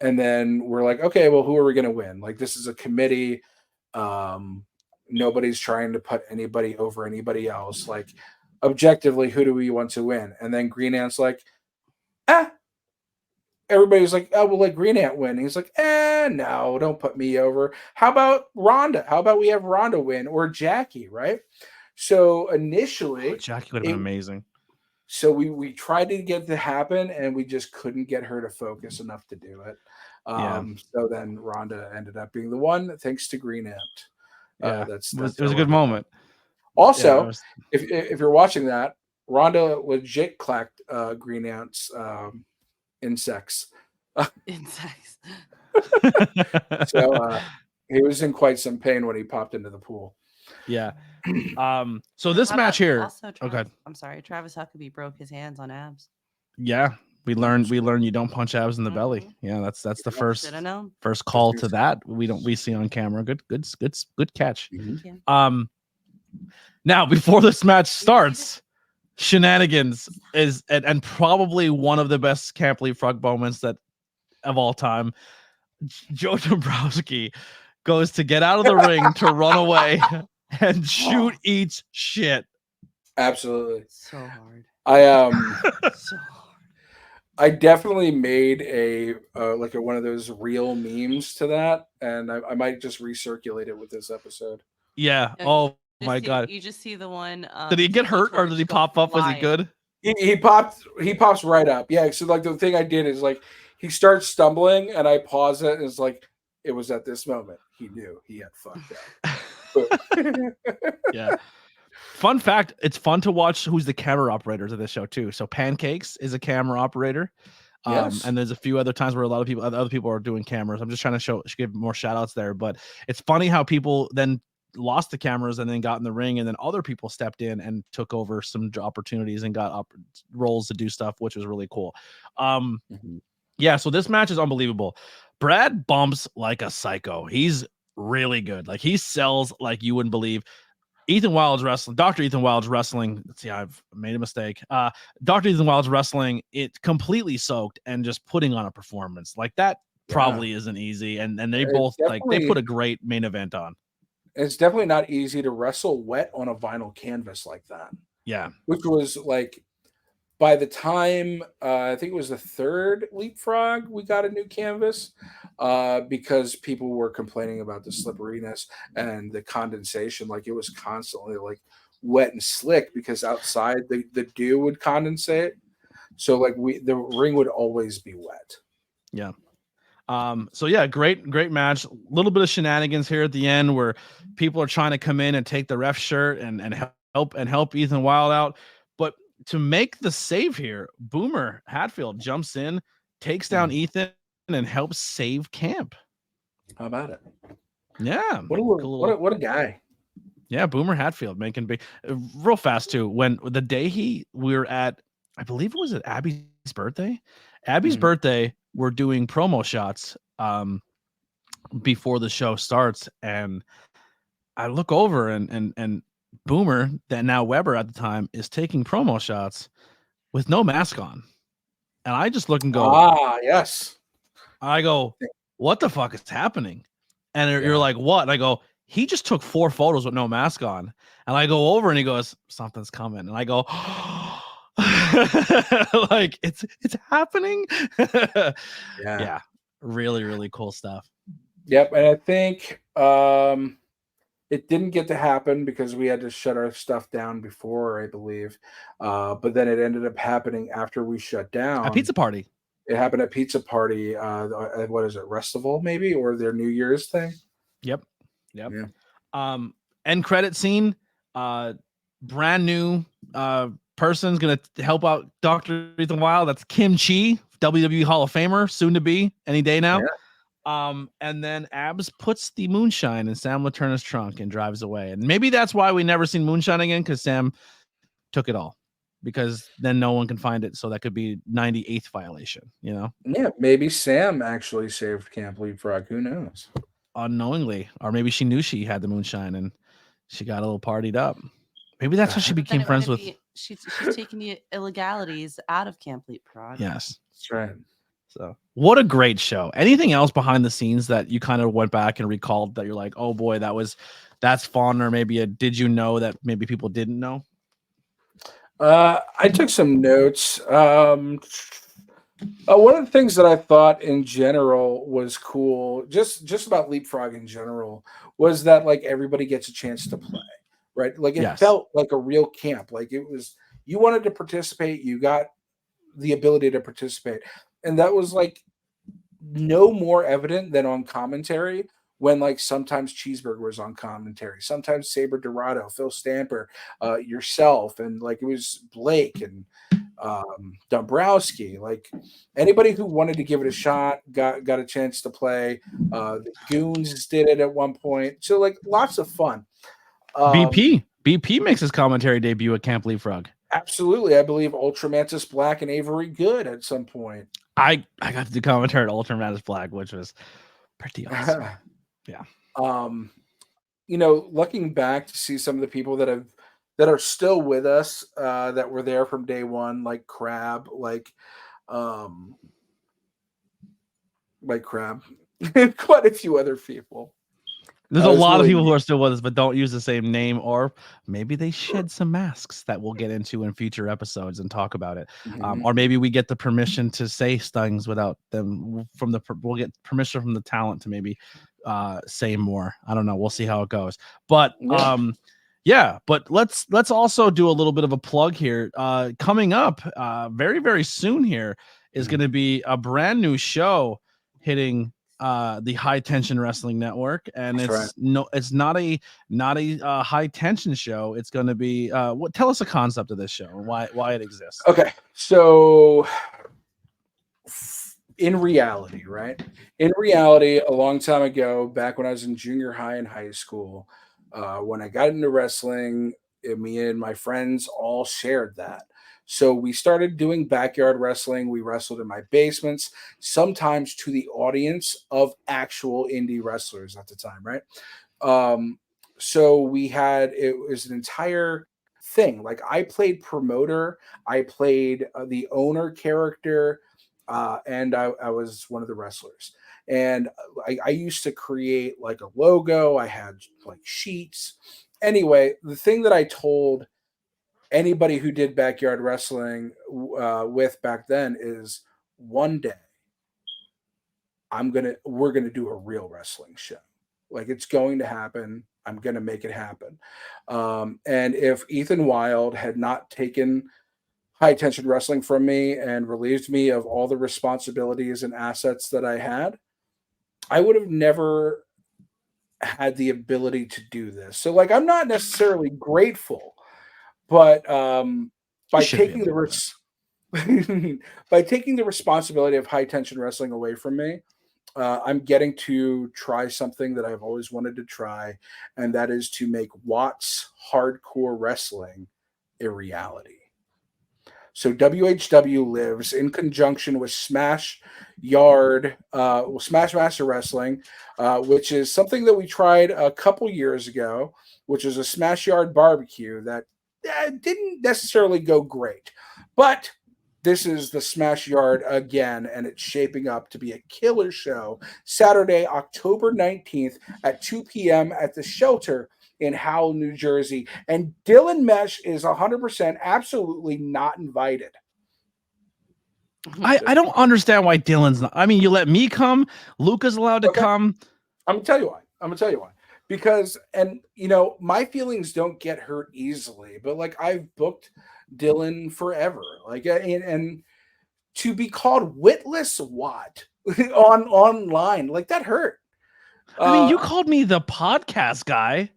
S3: And then we're like, okay, well, who are we going to win? Like, this is a committee. Nobody's trying to put anybody over anybody else. Like, objectively, who do we want to win? And then Green Ant's like, everybody's like, oh, we'll let Green Ant win. And he's like, no, don't put me over. How about Rhonda? How about we have Rhonda win, or Jackie, right? So initially,
S1: Jackie would have been amazing.
S3: So we tried to get it to happen, and we just couldn't get her to focus enough to do it. So then Rhonda ended up being the one, thanks to Green Ant.
S1: It was a good moment.
S3: Also, if you're watching that, Rhonda legit clacked Green Ant's insects.
S2: Insects.
S3: So he was in quite some pain when he popped into the pool.
S1: Yeah. So this match here.
S2: Also, I'm sorry, Travis Huckabee broke his hands on abs.
S1: Yeah. We learned you don't punch abs in the belly. Yeah, that's the first call to that we see on camera. Good catch.
S3: Mm-hmm.
S1: Now before this match starts, shenanigans is and probably one of the best Camp Leapfrog moments that of all time. Joe Dombrowski goes to get out of the ring to run away and shoot eats shit.
S3: Absolutely.
S2: So hard.
S3: So hard. I definitely made a like one of those real memes to that, and I might just recirculate it with this episode.
S1: Yeah. Oh my god.
S2: You just see the one.
S1: Did he get hurt or did he pop up? Was he good?
S3: He pops right up. Yeah. So like the thing I did is like he starts stumbling and I pause it and it's like it was at this moment he knew he had fucked up.
S1: Yeah. Fun fact, it's fun to watch who's the camera operators of this show too. So Pancakes is a camera operator.
S3: Yes.
S1: And there's a few other times where a lot of other people are doing cameras. I'm just trying to give more shout outs there, but it's funny how people then lost the cameras and then got in the ring, and then other people stepped in and took over some opportunities and got roles to do stuff, which was really cool. Yeah, so this match is unbelievable. Brad bumps like a psycho. He's really good. Like he sells like you wouldn't believe. Ethan Wild's wrestling, Dr. Ethan Wild's wrestling. Let's see, I've made a mistake. Dr. Ethan Wild's wrestling, it completely soaked and just putting on a performance like that probably isn't easy. And they both they put a great main event on.
S3: It's definitely not easy to wrestle wet on a vinyl canvas like that.
S1: Yeah,
S3: which was like by the time I think it was the third Leapfrog, we got a new canvas because people were complaining about the slipperiness and the condensation. Like it was constantly like wet and slick because outside the dew would condensate. So like the ring would always be wet.
S1: Yeah. So yeah, great match. A little bit of shenanigans here at the end where people are trying to come in and take the ref shirt and help Ethan Wild out. But to make the save here, Boomer Hatfield jumps in, takes down Ethan, and helps save Camp.
S3: How about it?
S1: Yeah.
S3: What a guy.
S1: Yeah, Boomer Hatfield making big real fast too. When the day we were at, I believe it was at Abby's birthday. Abby's birthday, we're doing promo shots before the show starts, and I look over and Boomer, that now Weber at the time, is taking promo shots with no mask on. And I just look and go,
S3: yes.
S1: I go, what the fuck is happening? And you're like, what? And I go, he just took 4 photos with no mask on. And I go over and he goes, something's coming. And I go, like it's happening. Yeah. Really, really cool stuff.
S3: Yep. And I think it didn't get to happen because we had to shut our stuff down before, I believe. But then it ended up happening after we shut down.
S1: A pizza party.
S3: It happened at Pizza Party. What is it? Restival, maybe, or their New Year's thing.
S1: Yep. Yeah. End credit scene. Brand new person's gonna help out Dr. Ethan Wild. That's Kim Chi, WWE Hall of Famer, soon to be any day now. Yeah. And then Abs puts the moonshine in Sam Laterna's trunk and drives away. And maybe that's why we never seen moonshine again, because Sam took it all. Because then no one can find it, so that could be 98th violation, you know?
S3: Yeah, maybe Sam actually saved Camp Leapfrog. Who knows?
S1: Unknowingly, or maybe she knew she had the moonshine and she got a little partied up. Maybe that's how she became friends with.
S2: She's taking the illegalities out of Camp Leapfrog.
S1: Yes,
S3: that's right.
S1: So, what a great show. Anything else behind the scenes that you kind of went back and recalled that you're like, oh boy, that's fun, or maybe did you know that maybe people didn't know?
S3: I took some notes. One of the things that I thought in general was cool, just about Leapfrog in general, was that like everybody gets a chance to play, right? Like it felt like a real camp. Like it was, you wanted to participate, you got the ability to participate. And that was like no more evident than on commentary, when like sometimes Cheeseburger was on commentary, sometimes Saber Dorado, Phil Stamper, yourself, and like it was Blake and Dombrowski. Like anybody who wanted to give it a shot got a chance to play. The Goons did it at one point, so like lots of fun.
S1: BP makes his commentary debut at Camp Leapfrog.
S3: Absolutely. I believe Ultramantis Black and Avery Good at some point.
S1: I got to do commentary at Ultramantis Black, which was pretty awesome. Yeah.
S3: Looking back to see some of the people that are still with us, that were there from day one, like Crab, like Crab, quite a few other people.
S1: There's a lot of people who are still with us, but don't use the same name, or maybe they shed some masks that we'll get into in future episodes and talk about it. Or maybe we get the permission to say things without them we'll get permission from the talent to maybe say more. I don't know. We'll see how it goes. But but let's also do a little bit of a plug here. Coming up very, very soon here is going to be a brand new show hitting the High Tension Wrestling Network, and it's not a high tension show. It's going to be tell us the concept of this show and why it exists.
S3: Okay, so in reality, a long time ago, back when I was in junior high and high school, when I got into wrestling, me and my friends all shared that. So we started doing backyard wrestling. We wrestled in my basements, sometimes to the audience of actual indie wrestlers at the time, right? So it was an entire thing. Like, I played promoter, I played the owner character, and I was one of the wrestlers. And I used to create like a logo. I had like sheets. Anyway, the thing that I told anybody who did backyard wrestling with back then is, one day we're gonna do a real wrestling show. Like, it's going to happen. I'm gonna make it happen. And if Ethan Wild had not taken High Tension Wrestling from me and relieved me of all the responsibilities and assets that I had, I would have never had the ability to do this. So, like, I'm not necessarily grateful, but by taking the responsibility of High Tension Wrestling away from me, I'm getting to try something that I've always wanted to try, and that is to make Watts hardcore wrestling a reality. So WHW Lives, in conjunction with Smash Master Wrestling, which is something that we tried a couple years ago, which is a Smash Yard barbecue that didn't necessarily go great. But this is the Smash Yard again, and it's shaping up to be a killer show. Saturday, October 19th at 2 p.m. at the Shelter in Howell, New Jersey. And Dylan Mesh is 100% absolutely not invited.
S1: I don't understand why Dylan's not. I mean, you let me come. Luca's allowed to come.
S3: I'm going to tell you why. Because, my feelings don't get hurt easily, but like, I've booked Dylan forever. Like, and to be called Witless Watt online, like, that hurt.
S1: I mean, you called me the podcast guy.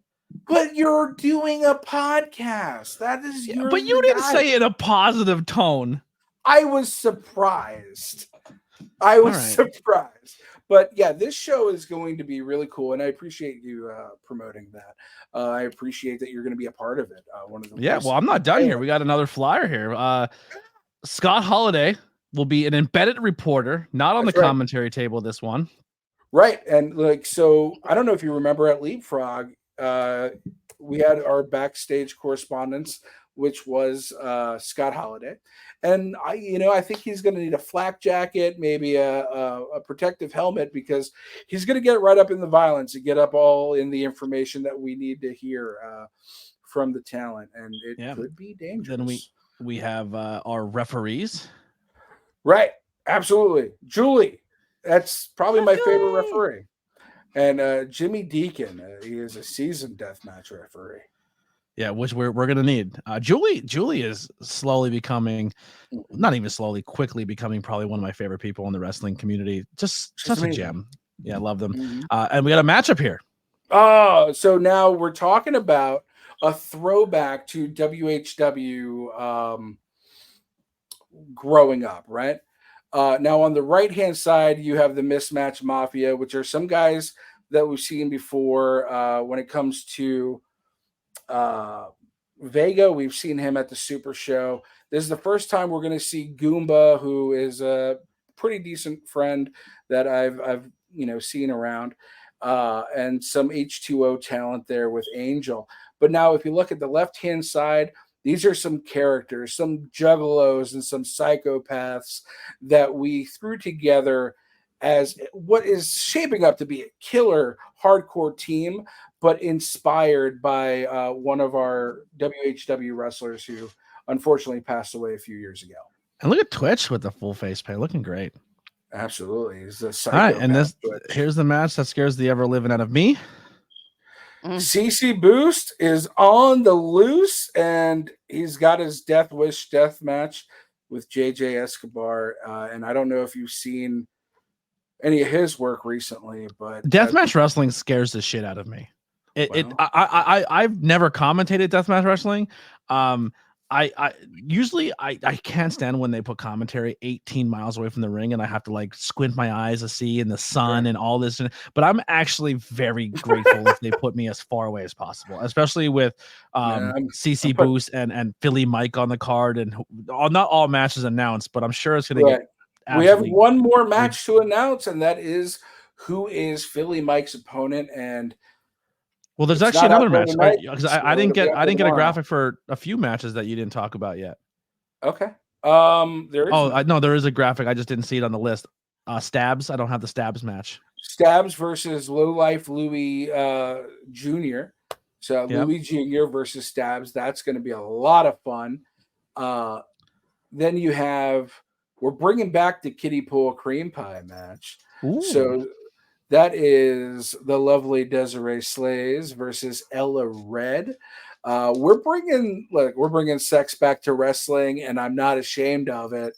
S3: But you're doing a podcast. That is your
S1: But you didn't say it in a positive tone.
S3: I was surprised. Surprised. But yeah, this show is going to be really cool, and I appreciate you promoting that. I appreciate that you're going to be a part of it.
S1: Well, I'm not done here. We got another flyer here. Scott Holiday will be an embedded reporter, not on the commentary table. This one,
S3: right? And like, so I don't know if you remember at Leapfrog, we had our backstage correspondence, which was Scott Holiday, and I think he's going to need a flak jacket, maybe a protective helmet, because he's going to get right up in the violence and get up all in the information that we need to hear from the talent, and it could be dangerous.
S1: Then we have our referees,
S3: right? Absolutely, Julie. That's probably my favorite referee. And Jimmy Deacon, he is a seasoned deathmatch referee.
S1: Yeah, which we're gonna need. Julie is slowly becoming, not even slowly, quickly becoming probably one of my favorite people in the wrestling community. Just such a gem. Yeah, I love them.
S3: Mm-hmm.
S1: And we got a matchup here.
S3: Oh, so now we're talking about a throwback to WHW growing up, right? Now, on the right-hand side, you have the Mismatch Mafia, which are some guys that we've seen before when it comes to Vega, we've seen him at the Super Show. This is the first time we're going to see Goomba, who is a pretty decent friend that I've seen around, and some H2O talent there with Angel. But now, if you look at the left-hand side, these are some characters, some juggalos and some psychopaths that we threw together as what is shaping up to be a killer hardcore team, but inspired by one of our WHW wrestlers who unfortunately passed away a few years ago.
S1: And look at Twitch with the full face paint, looking great.
S3: Absolutely. He's a
S1: All right, and
S3: Twitch.
S1: Here's the match that scares the ever living out of me.
S3: CC Boost is on the loose, and he's got his Death Wish death match with JJ Escobar. And I don't know if you've seen any of his work recently, but
S1: deathmatch wrestling scares the shit out of me. I've never commentated deathmatch wrestling. I usually can't stand when they put commentary 18 miles away from the ring and I have to like squint my eyes to see in the sun and all this. But I'm actually very grateful if they put me as far away as possible, especially with CC Boost and Philly Mike on the card, and not all matches announced, but I'm sure it's going to get.
S3: We have one more match to announce, and that is who is Philly Mike's opponent. And
S1: well, there's actually another match because I didn't get a graphic for a few matches that you didn't talk about yet.
S3: Okay. There is
S1: there is a graphic. I just didn't see it on the list. Stabs. I don't have the Stabs match.
S3: Stabs versus Low Life Louis Jr. So Louis Jr. versus Stabs. That's going to be a lot of fun. Then you have. We're bringing back the kiddie pool cream pie match.
S1: Ooh.
S3: So that is the lovely Desiree Slays versus Ella Red. We're bringing sex back to wrestling, and I'm not ashamed of it.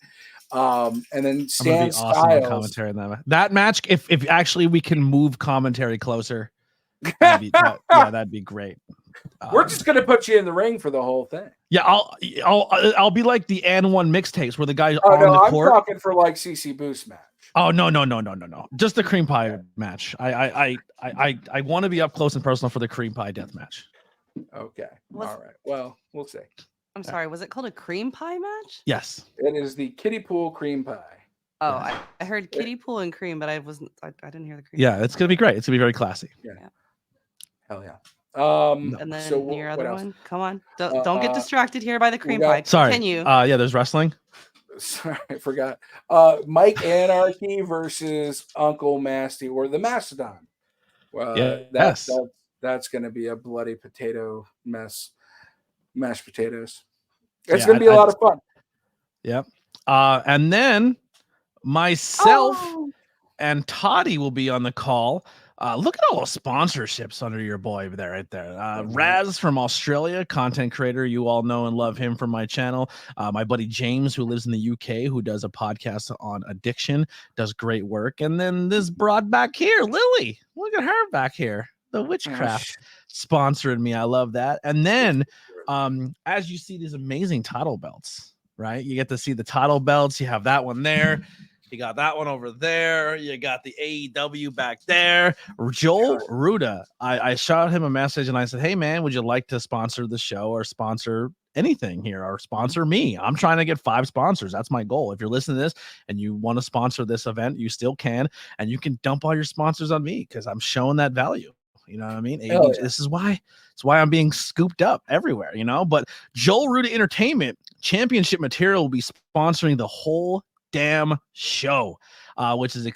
S3: And then Stan Styles
S1: commentary on that match. If actually we can move commentary closer, that'd be great.
S3: We're just gonna put you in the ring for the whole thing.
S1: Yeah, I'll be like the N1 mixtapes where the guys on the court.
S3: I'm talking for like CC Boost match.
S1: Oh no! Just the cream pie match. I want to be up close and personal for the cream pie death match.
S3: Okay. All right. Well, we'll see.
S2: I'm sorry. Was it called a cream pie match?
S1: Yes.
S3: It is the kiddie pool cream pie.
S2: Oh, I heard kiddie pool and cream, but I didn't hear the cream.
S1: Yeah, it's gonna be great. It's gonna be very classy.
S3: Yeah. Hell yeah.
S2: And then your other one. Come on. Don't get distracted here by the cream pie.
S1: Sorry.
S2: Continue.
S1: There's wrestling.
S3: Sorry, I forgot. Mike Anarchy versus Uncle Masty, or the Mastodon. That's going to be a bloody potato mess. Mashed potatoes. It's going to be a lot of fun.
S1: Yep. And then myself and Toddy will be on the call. Look at all those sponsorships under your boy there, right there. Raz from Australia, content creator. You all know and love him from my channel. My buddy James, who lives in the UK, who does a podcast on addiction, does great work. And then this broad back here, Lily. Look at her back here. The Witchcraft sponsoring me. I love that. And then as you see these amazing title belts, right? You get to see the title belts. You have that one there. You got that one over there. You got the AEW back there. Joel Ruda. I shot him a message and I said, hey, man, would you like to sponsor the show or sponsor anything here or sponsor me? I'm trying to get 5 sponsors. That's my goal. If you're listening to this and you want to sponsor this event, you still can. And you can dump all your sponsors on me because I'm showing that value. You know what I mean? This is why it's why I'm being scooped up everywhere, But Joel Ruda Entertainment Championship Material will be sponsoring the whole damn show, which is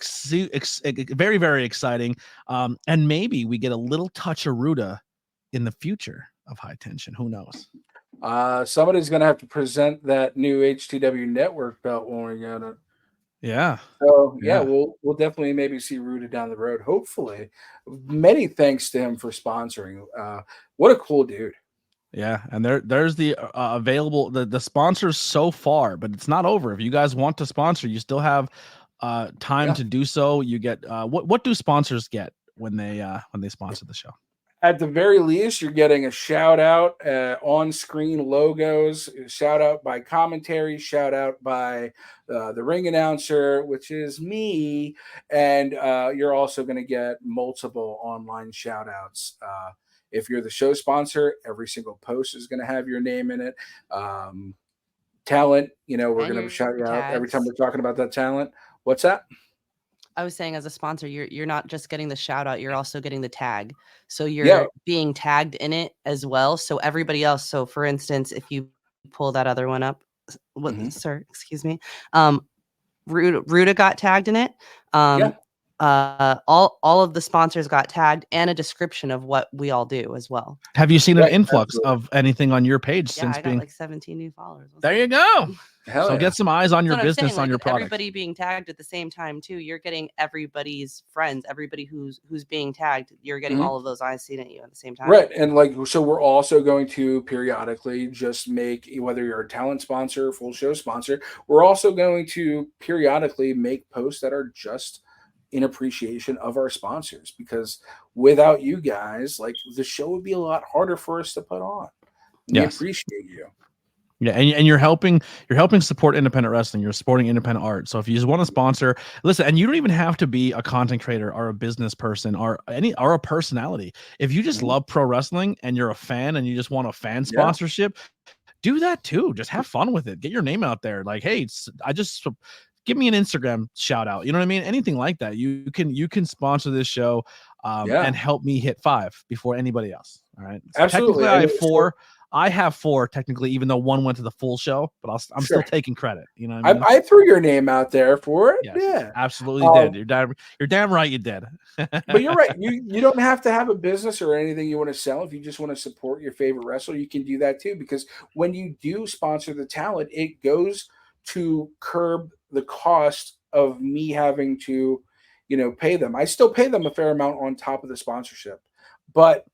S1: very, very exciting. And maybe we get a little touch of Ruda in the future of High Tension. Who knows?
S3: Somebody's going to have to present that new HTW Network belt when we get it.
S1: Yeah.
S3: So we'll definitely maybe see Ruda down the road. Hopefully. Many thanks to him for sponsoring. What a cool dude.
S1: Yeah, and there's the available the sponsors so far, but it's not over. If you guys want to sponsor, you still have time to do so. You get what do sponsors get when they sponsor the show?
S3: At the very least, you're getting a shout out, on-screen logos, shout out by commentary, shout out by the ring announcer, which is me, and you're also going to get multiple online shout outs If you're the show sponsor, every single post is going to have your name in it. Talent, we're going to shout you out every time we're talking about that talent. What's that?
S2: I was saying, as a sponsor, you're not just getting the shout out, you're also getting the tag. So you're being tagged in it as well. So everybody else. So for instance, if you pull that other one up, sir, excuse me. Ruda got tagged in it. All of the sponsors got tagged, and a description of what we all do as well.
S1: Have you seen an influx of anything on your page since
S2: I got like 17 new followers.
S1: There you go. So get some eyes on your business, on your product.
S2: Everybody being tagged at the same time too. You're getting everybody's friends, everybody who's being tagged. You're getting all of those eyes seen at you at the same time.
S3: Right. And so we're also going to periodically just make, whether you're a talent sponsor, full show sponsor, we're also going to periodically make posts that are just in appreciation of our sponsors, because without you guys, the show would be a lot harder for us to put on. We appreciate you.
S1: Yeah, and you're helping support independent wrestling. You're supporting independent art. So if you just want to sponsor, listen, and you don't even have to be a content creator or a business person or a personality. If you just love pro wrestling and you're a fan and you just want a fan sponsorship, do that too. Just have fun with it. Get your name out there. Like, hey, give me an Instagram shout out. You know what I mean? Anything like that. You can sponsor this show and help me hit 5 before anybody else. All right. So
S3: absolutely.
S1: I have 4 technically, even though 1 went to the full show, but I'm still taking credit. You know what I mean?
S3: I threw your name out there for it.
S1: Yes,
S3: yeah,
S1: absolutely did. You're damn right you did.
S3: But you're right. You don't have to have a business or anything you want to sell. If you just want to support your favorite wrestler, you can do that too. Because when you do sponsor the talent, it goes to curb the cost of me having to, pay them. I still pay them a fair amount on top of the sponsorship, but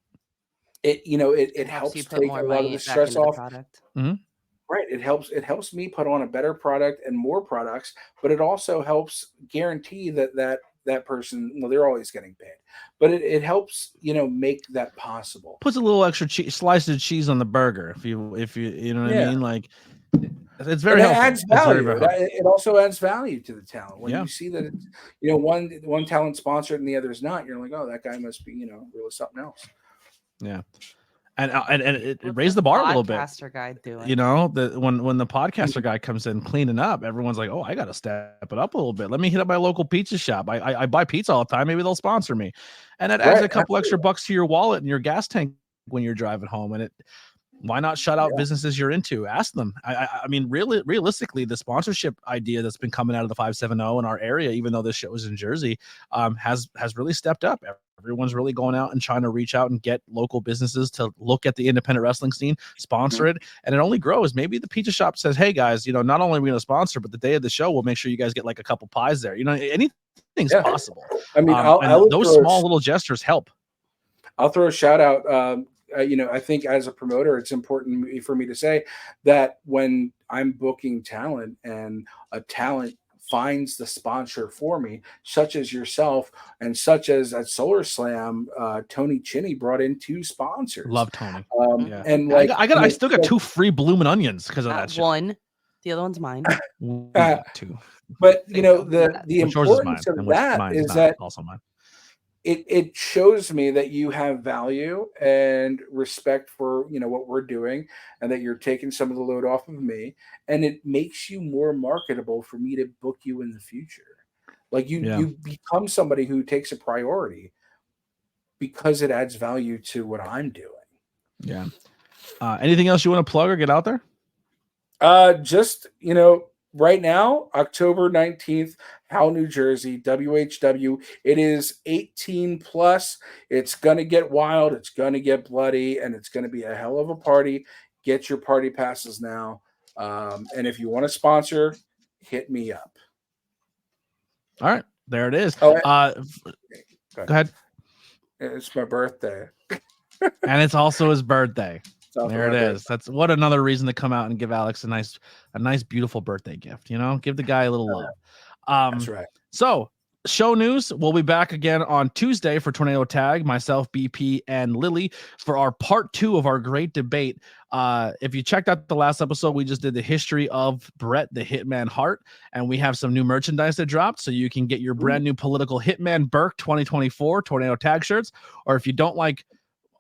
S3: it helps take a lot of the stress off. Right. It helps me put on a better product and more products, but it also helps guarantee that person, well, they're always getting paid, but it helps, make that possible.
S1: Puts a little extra slice of cheese on the burger. If you know what I mean? Like, it's very helpful.
S3: Adds value. It also adds value to the talent. When you see that it's, one talent sponsored and the other is not, you're like, oh, that guy must be, really something else.
S1: Yeah. And it raised the bar a little bit.
S2: Podcaster guy doing?
S1: When the podcaster guy comes in cleaning up, everyone's like, oh, I got to step it up a little bit. Let me hit up my local pizza shop. I buy pizza all the time. Maybe they'll sponsor me. And it adds a couple extra bucks to your wallet and your gas tank when you're driving home. And why not shut out businesses you're into? Ask them. I mean, really, realistically, the sponsorship idea that's been coming out of the 570 in our area, even though this show is in Jersey, has really stepped up. Everyone's really going out and trying to reach out and get local businesses to look at the independent wrestling scene, sponsor it, and it only grows. Maybe the pizza shop says, hey guys, not only are we going to sponsor, but the day of the show, we'll make sure you guys get like a couple pies there. Anything's possible.
S3: I mean,
S1: those small little gestures help.
S3: I'll throw a shout out. I think as a promoter, it's important for me to say that when I'm booking talent and a talent finds the sponsor for me, such as yourself and such as at Solar Slam, Tony Chinney brought in 2 sponsors.
S1: Love Tony.
S3: And
S1: I still got 2 free blooming onions because of that shit.
S2: 1, the other one's mine.
S1: 2.
S3: But the importance of that is that
S1: also mine.
S3: It shows me that you have value and respect for what we're doing, and that you're taking some of the load off of me, and it makes you more marketable for me to book you in the future. Like you become somebody who takes a priority because it adds value to what I'm doing. Yeah.
S1: Anything else you want to plug or get out there?
S3: Just right now, October 19th, Howell, New Jersey, WHW. It is 18 plus. It's going to get wild. It's going to get bloody, and it's going to be a hell of a party. Get your party passes now. And if you want to sponsor, hit me up.
S1: All right. There it is.
S3: Go
S1: ahead.
S3: It's my birthday.
S1: And it's also his birthday. There it is. That's what another reason to come out and give Alex a nice, beautiful birthday gift. Give the guy a little love.
S3: That's right.
S1: So, show news. We'll be back again on Tuesday for Tornado Tag. Myself, BP, and Lily for our part 2 of our great debate. If you checked out the last episode, we just did the history of Bret the Hitman Hart, and we have some new merchandise that dropped, so you can get your brand new political Hitman Burke 2024 Tornado Tag shirts. Or if you don't like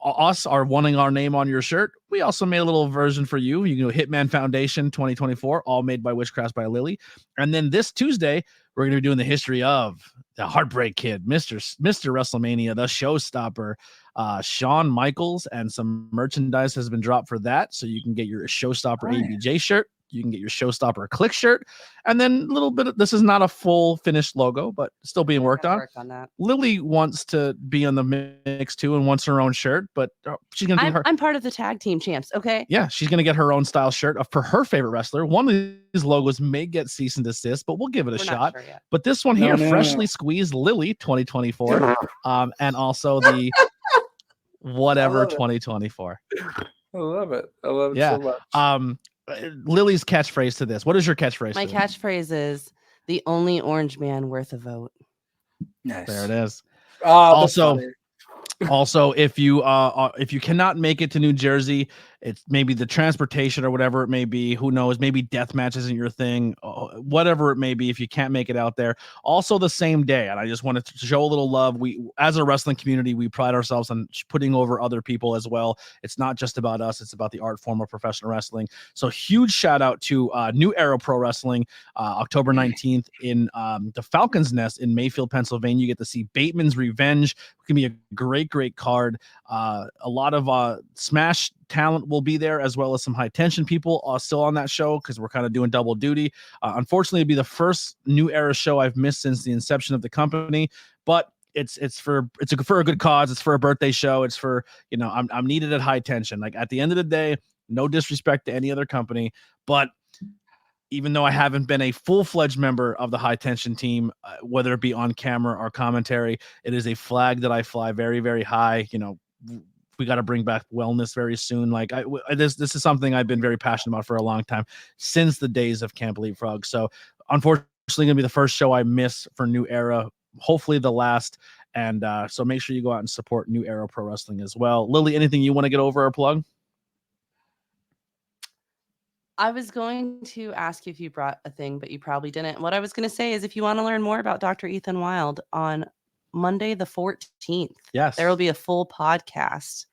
S1: us are wanting our name on your shirt, we also made a little version for you. You can go Hitman Foundation 2024, all made by Witchcraft by Lilly. And then this Tuesday, we're going to be doing the history of the Heartbreak Kid, Mr. WrestleMania, the Showstopper, Shawn Michaels, and some merchandise has been dropped for that. So you can get your Showstopper ABJ shirt. You can get your Showstopper Click shirt, and then a little bit of, this is not a full finished logo, but still being worked on.
S2: Work on that.
S1: Lily wants to be on the mix too and wants her own shirt, but she's gonna do
S2: I'm part of the tag team champs. Okay.
S1: Yeah, she's gonna get her own style shirt for her favorite wrestler. One of these logos may get cease and desist, but we'll give it a shot. Sure yet. But this one here, freshly squeezed Lily 2024, and also the whatever 2024.
S3: I love it. I love it so much.
S1: Lily's catchphrase to this. What is your catchphrase?
S2: My catchphrase is the only orange man worth a vote.
S3: Nice.
S1: There it is. Also, if you cannot make it to New Jersey, it's maybe the transportation or whatever it may be. Who knows? Maybe death match isn't your thing. Whatever it may be, if you can't make it out there. Also, the same day, and I just wanted to show a little love. We, as a wrestling community, we pride ourselves on putting over other people as well. It's not just about us; it's about the art form of professional wrestling. So, huge shout out to New Era Pro Wrestling, October 19th in the Falcon's Nest in Mayfield, Pennsylvania. You get to see Bateman's Revenge. It can be a great card. A lot of Smash talent will be there, as well as some high tension people still on that show because we're kind of doing double duty. Unfortunately, it'd be the first New Era show I've missed since the inception of the company, but it's for a good cause. It's for a birthday show. It's for, I'm needed at high tension. Like at the end of the day, no disrespect to any other company, but even though I haven't been a full-fledged member of the high tension team, whether it be on camera or commentary, it is a flag that I fly very, very high. We got to bring back wellness very soon. Like this is something I've been very passionate about for a long time, since the days of Camp Leapfrog. So unfortunately going to be the first show I miss for New Era, hopefully the last. And so make sure you go out and support New Era Pro Wrestling as well. Lily, anything you want to get over or plug?
S2: I was going to ask you if you brought a thing, but you probably didn't. What I was going to say is if you want to learn more about Dr. Ethan Wild, on Monday the 14th,
S1: yes,
S2: there will be a full podcast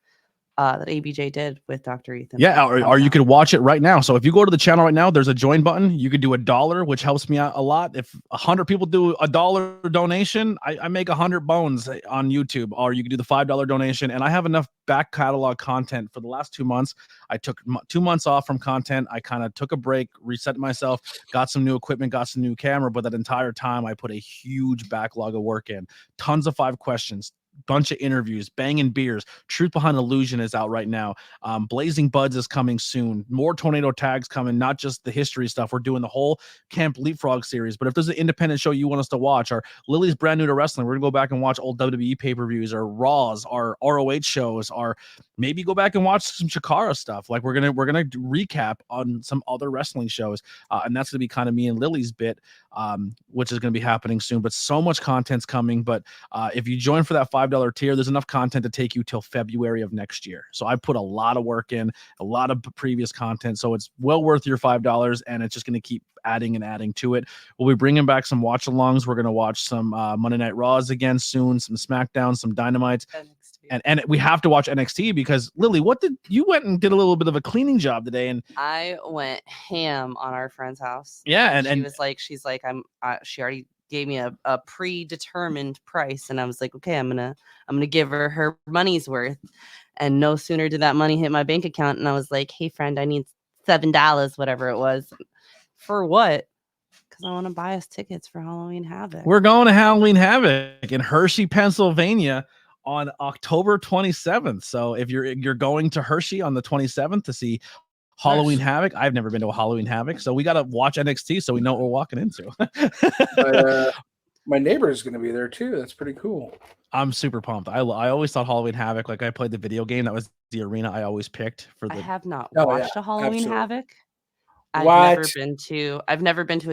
S2: that ABJ did with Dr. Ethan.
S1: Yeah, or you could watch it right now. So if you go to the channel right now, there's a join button. You could do $1, which helps me out a lot. If 100 people do $1 donation, I make 100 bones on YouTube. Or you could do the $5 donation, and I have enough back catalog content for the last 2 months. I took 2 months off from content. I kind of took a break, reset myself, got some new equipment, got some new camera, but that entire time I put a huge backlog of work in. Tons of 5 questions, bunch of interviews, Banging Beers, Truth Behind Illusion is out right now. Blazing Buds is coming soon. More tornado tags coming, not just the history stuff. We're doing the whole Camp Leapfrog series. But if there's an independent show you want us to watch, or Lily's brand new to wrestling, we're gonna go back and watch old WWE pay-per-views, or Raws, or ROH shows, or maybe go back and watch some Chikara stuff. Like we're gonna recap on some other wrestling shows, and that's gonna be kind of me and Lily's bit, which is gonna be happening soon. But so much content's coming. But if you join for that $5 tier, there's enough content to take you till February of next year. So I put a lot of work in, a lot of previous content, so it's well worth your $5, and it's just going to keep adding and adding to it. We'll be bringing back some watch alongs. We're going to watch some Monday Night Raws again soon, some SmackDown, some Dynamites, and we have to watch NXT because Lily, you went and did a little bit of a cleaning job today, and I
S2: went ham on our friend's house.
S1: Yeah, and
S2: she's like she already gave me a predetermined price, and I was like, okay, I'm gonna give her money's worth. And no sooner did that money hit my bank account, and I was like, hey friend, I need $7, whatever it was. For what? Because I want to buy us tickets for Halloween Havoc.
S1: We're going to Halloween Havoc in Hershey, Pennsylvania on October 27th. So if you're going to Hershey on the 27th to see Halloween Havoc, I've never been to a Halloween Havoc, so we got to watch NXT so we know what we're walking into.
S3: My neighbor is going to be there too. That's pretty cool.
S1: I'm super pumped. I always thought Halloween Havoc, like I played the video game, that was the arena I always picked for the.
S2: I have not watched a Halloween Havoc. I've never been to a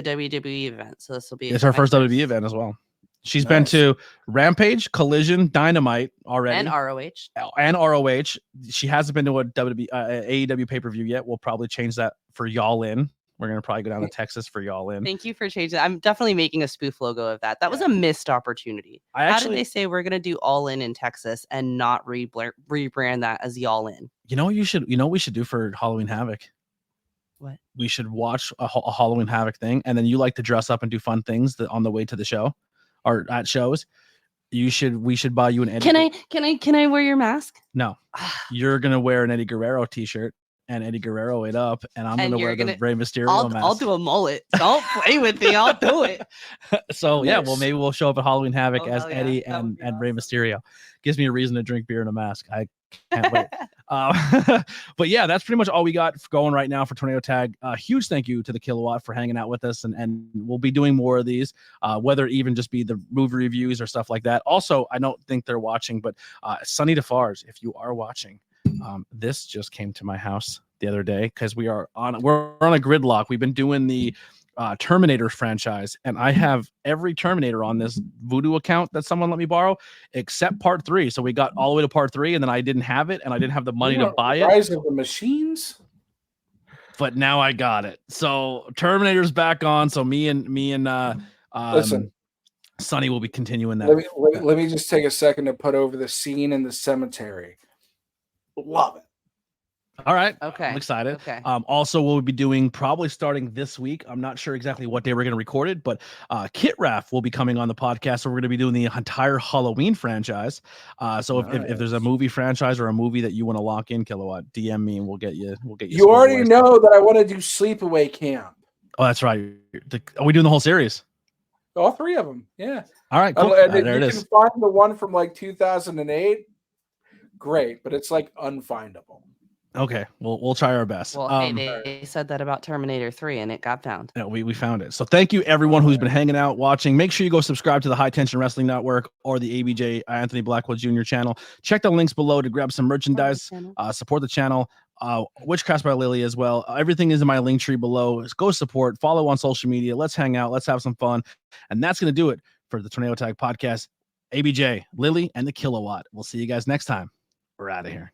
S2: WWE event, so this will be.
S1: It's her first WWE event as well. She's been to Rampage, Collision, Dynamite already,
S2: and ROH.
S1: And ROH. She hasn't been to a AEW pay-per-view yet. We'll probably change that for y'all in We're gonna probably go down to Texas for y'all in.
S2: Thank you for changing. I'm definitely making a spoof logo of that. That was a missed opportunity. How did they say we're gonna do All In Texas and not rebrand that as Y'all In?
S1: You know what we should do for Halloween Havoc?
S2: What?
S1: We should watch a Halloween Havoc thing, and then you like to dress up and do fun things on the way to the show or at shows. We should buy you an Eddie.
S2: Can I wear your mask?
S1: No. You're gonna wear an Eddie Guerrero t-shirt and Eddie Guerrero it up, and I'm gonna wear the Rey Mysterio mask.
S2: I'll do a mullet. Don't play with me. I'll do it.
S1: So yeah, well maybe we'll show up at Halloween Havoc as Eddie and
S2: awesome.
S1: Rey Mysterio. Gives me a reason to drink beer in a mask. I can't wait. But yeah, that's pretty much all we got going right now for Tornado Tag. Huge thank you to the Kilowatt for hanging out with us, and we'll be doing more of these, whether it even just be the movie reviews or stuff like that. Also, I don't think they're watching, but Sunny DeFars, if you are watching, this just came to my house the other day because we're on a gridlock. We've been doing the Terminator franchise, and I have every Terminator on this Voodoo account that someone let me borrow except part 3. So we got all the way to part 3, and then I didn't have it, and I didn't have the money to buy it.
S3: Rise of the Machines.
S1: But now I got it. So Terminator's back on. So me and
S3: Listen,
S1: Sonny will be continuing that.
S3: Let me just take a second to put over the scene in the cemetery. Love it.
S1: All right.
S2: Okay.
S1: I'm excited.
S2: Okay.
S1: Also, we'll be doing probably starting this week. I'm not sure exactly what day we're going to record it, but Kit Raff will be coming on the podcast. So we're going to be doing the entire Halloween franchise. So if there's a movie franchise or a movie that you want to lock in, Kilowatt, DM me and we'll get you.
S3: You already know that I want to do Sleepaway Camp.
S1: Oh, that's right. Are we doing the whole series?
S3: All 3 of them. Yeah.
S1: All right. Cool.
S3: There
S1: it is.
S3: You can find the one from like 2008. Great, but it's like unfindable.
S1: Okay, we'll try our best.
S2: Well, hey, they said that about Terminator 3, and it got found.
S1: Yeah, we found it. So thank you, everyone who's been hanging out, watching. Make sure you go subscribe to the High Tension Wrestling Network or the ABJ Anthony Blackwell Jr. channel. Check the links below to grab some merchandise. Support the channel. Witchcraft by Lilly as well. Everything is in my link tree below. Go support. Follow on social media. Let's hang out. Let's have some fun. And that's going to do it for the Tornado Tag Podcast. ABJ, Lilly, and the Kilowatt. We'll see you guys next time. We're out of here.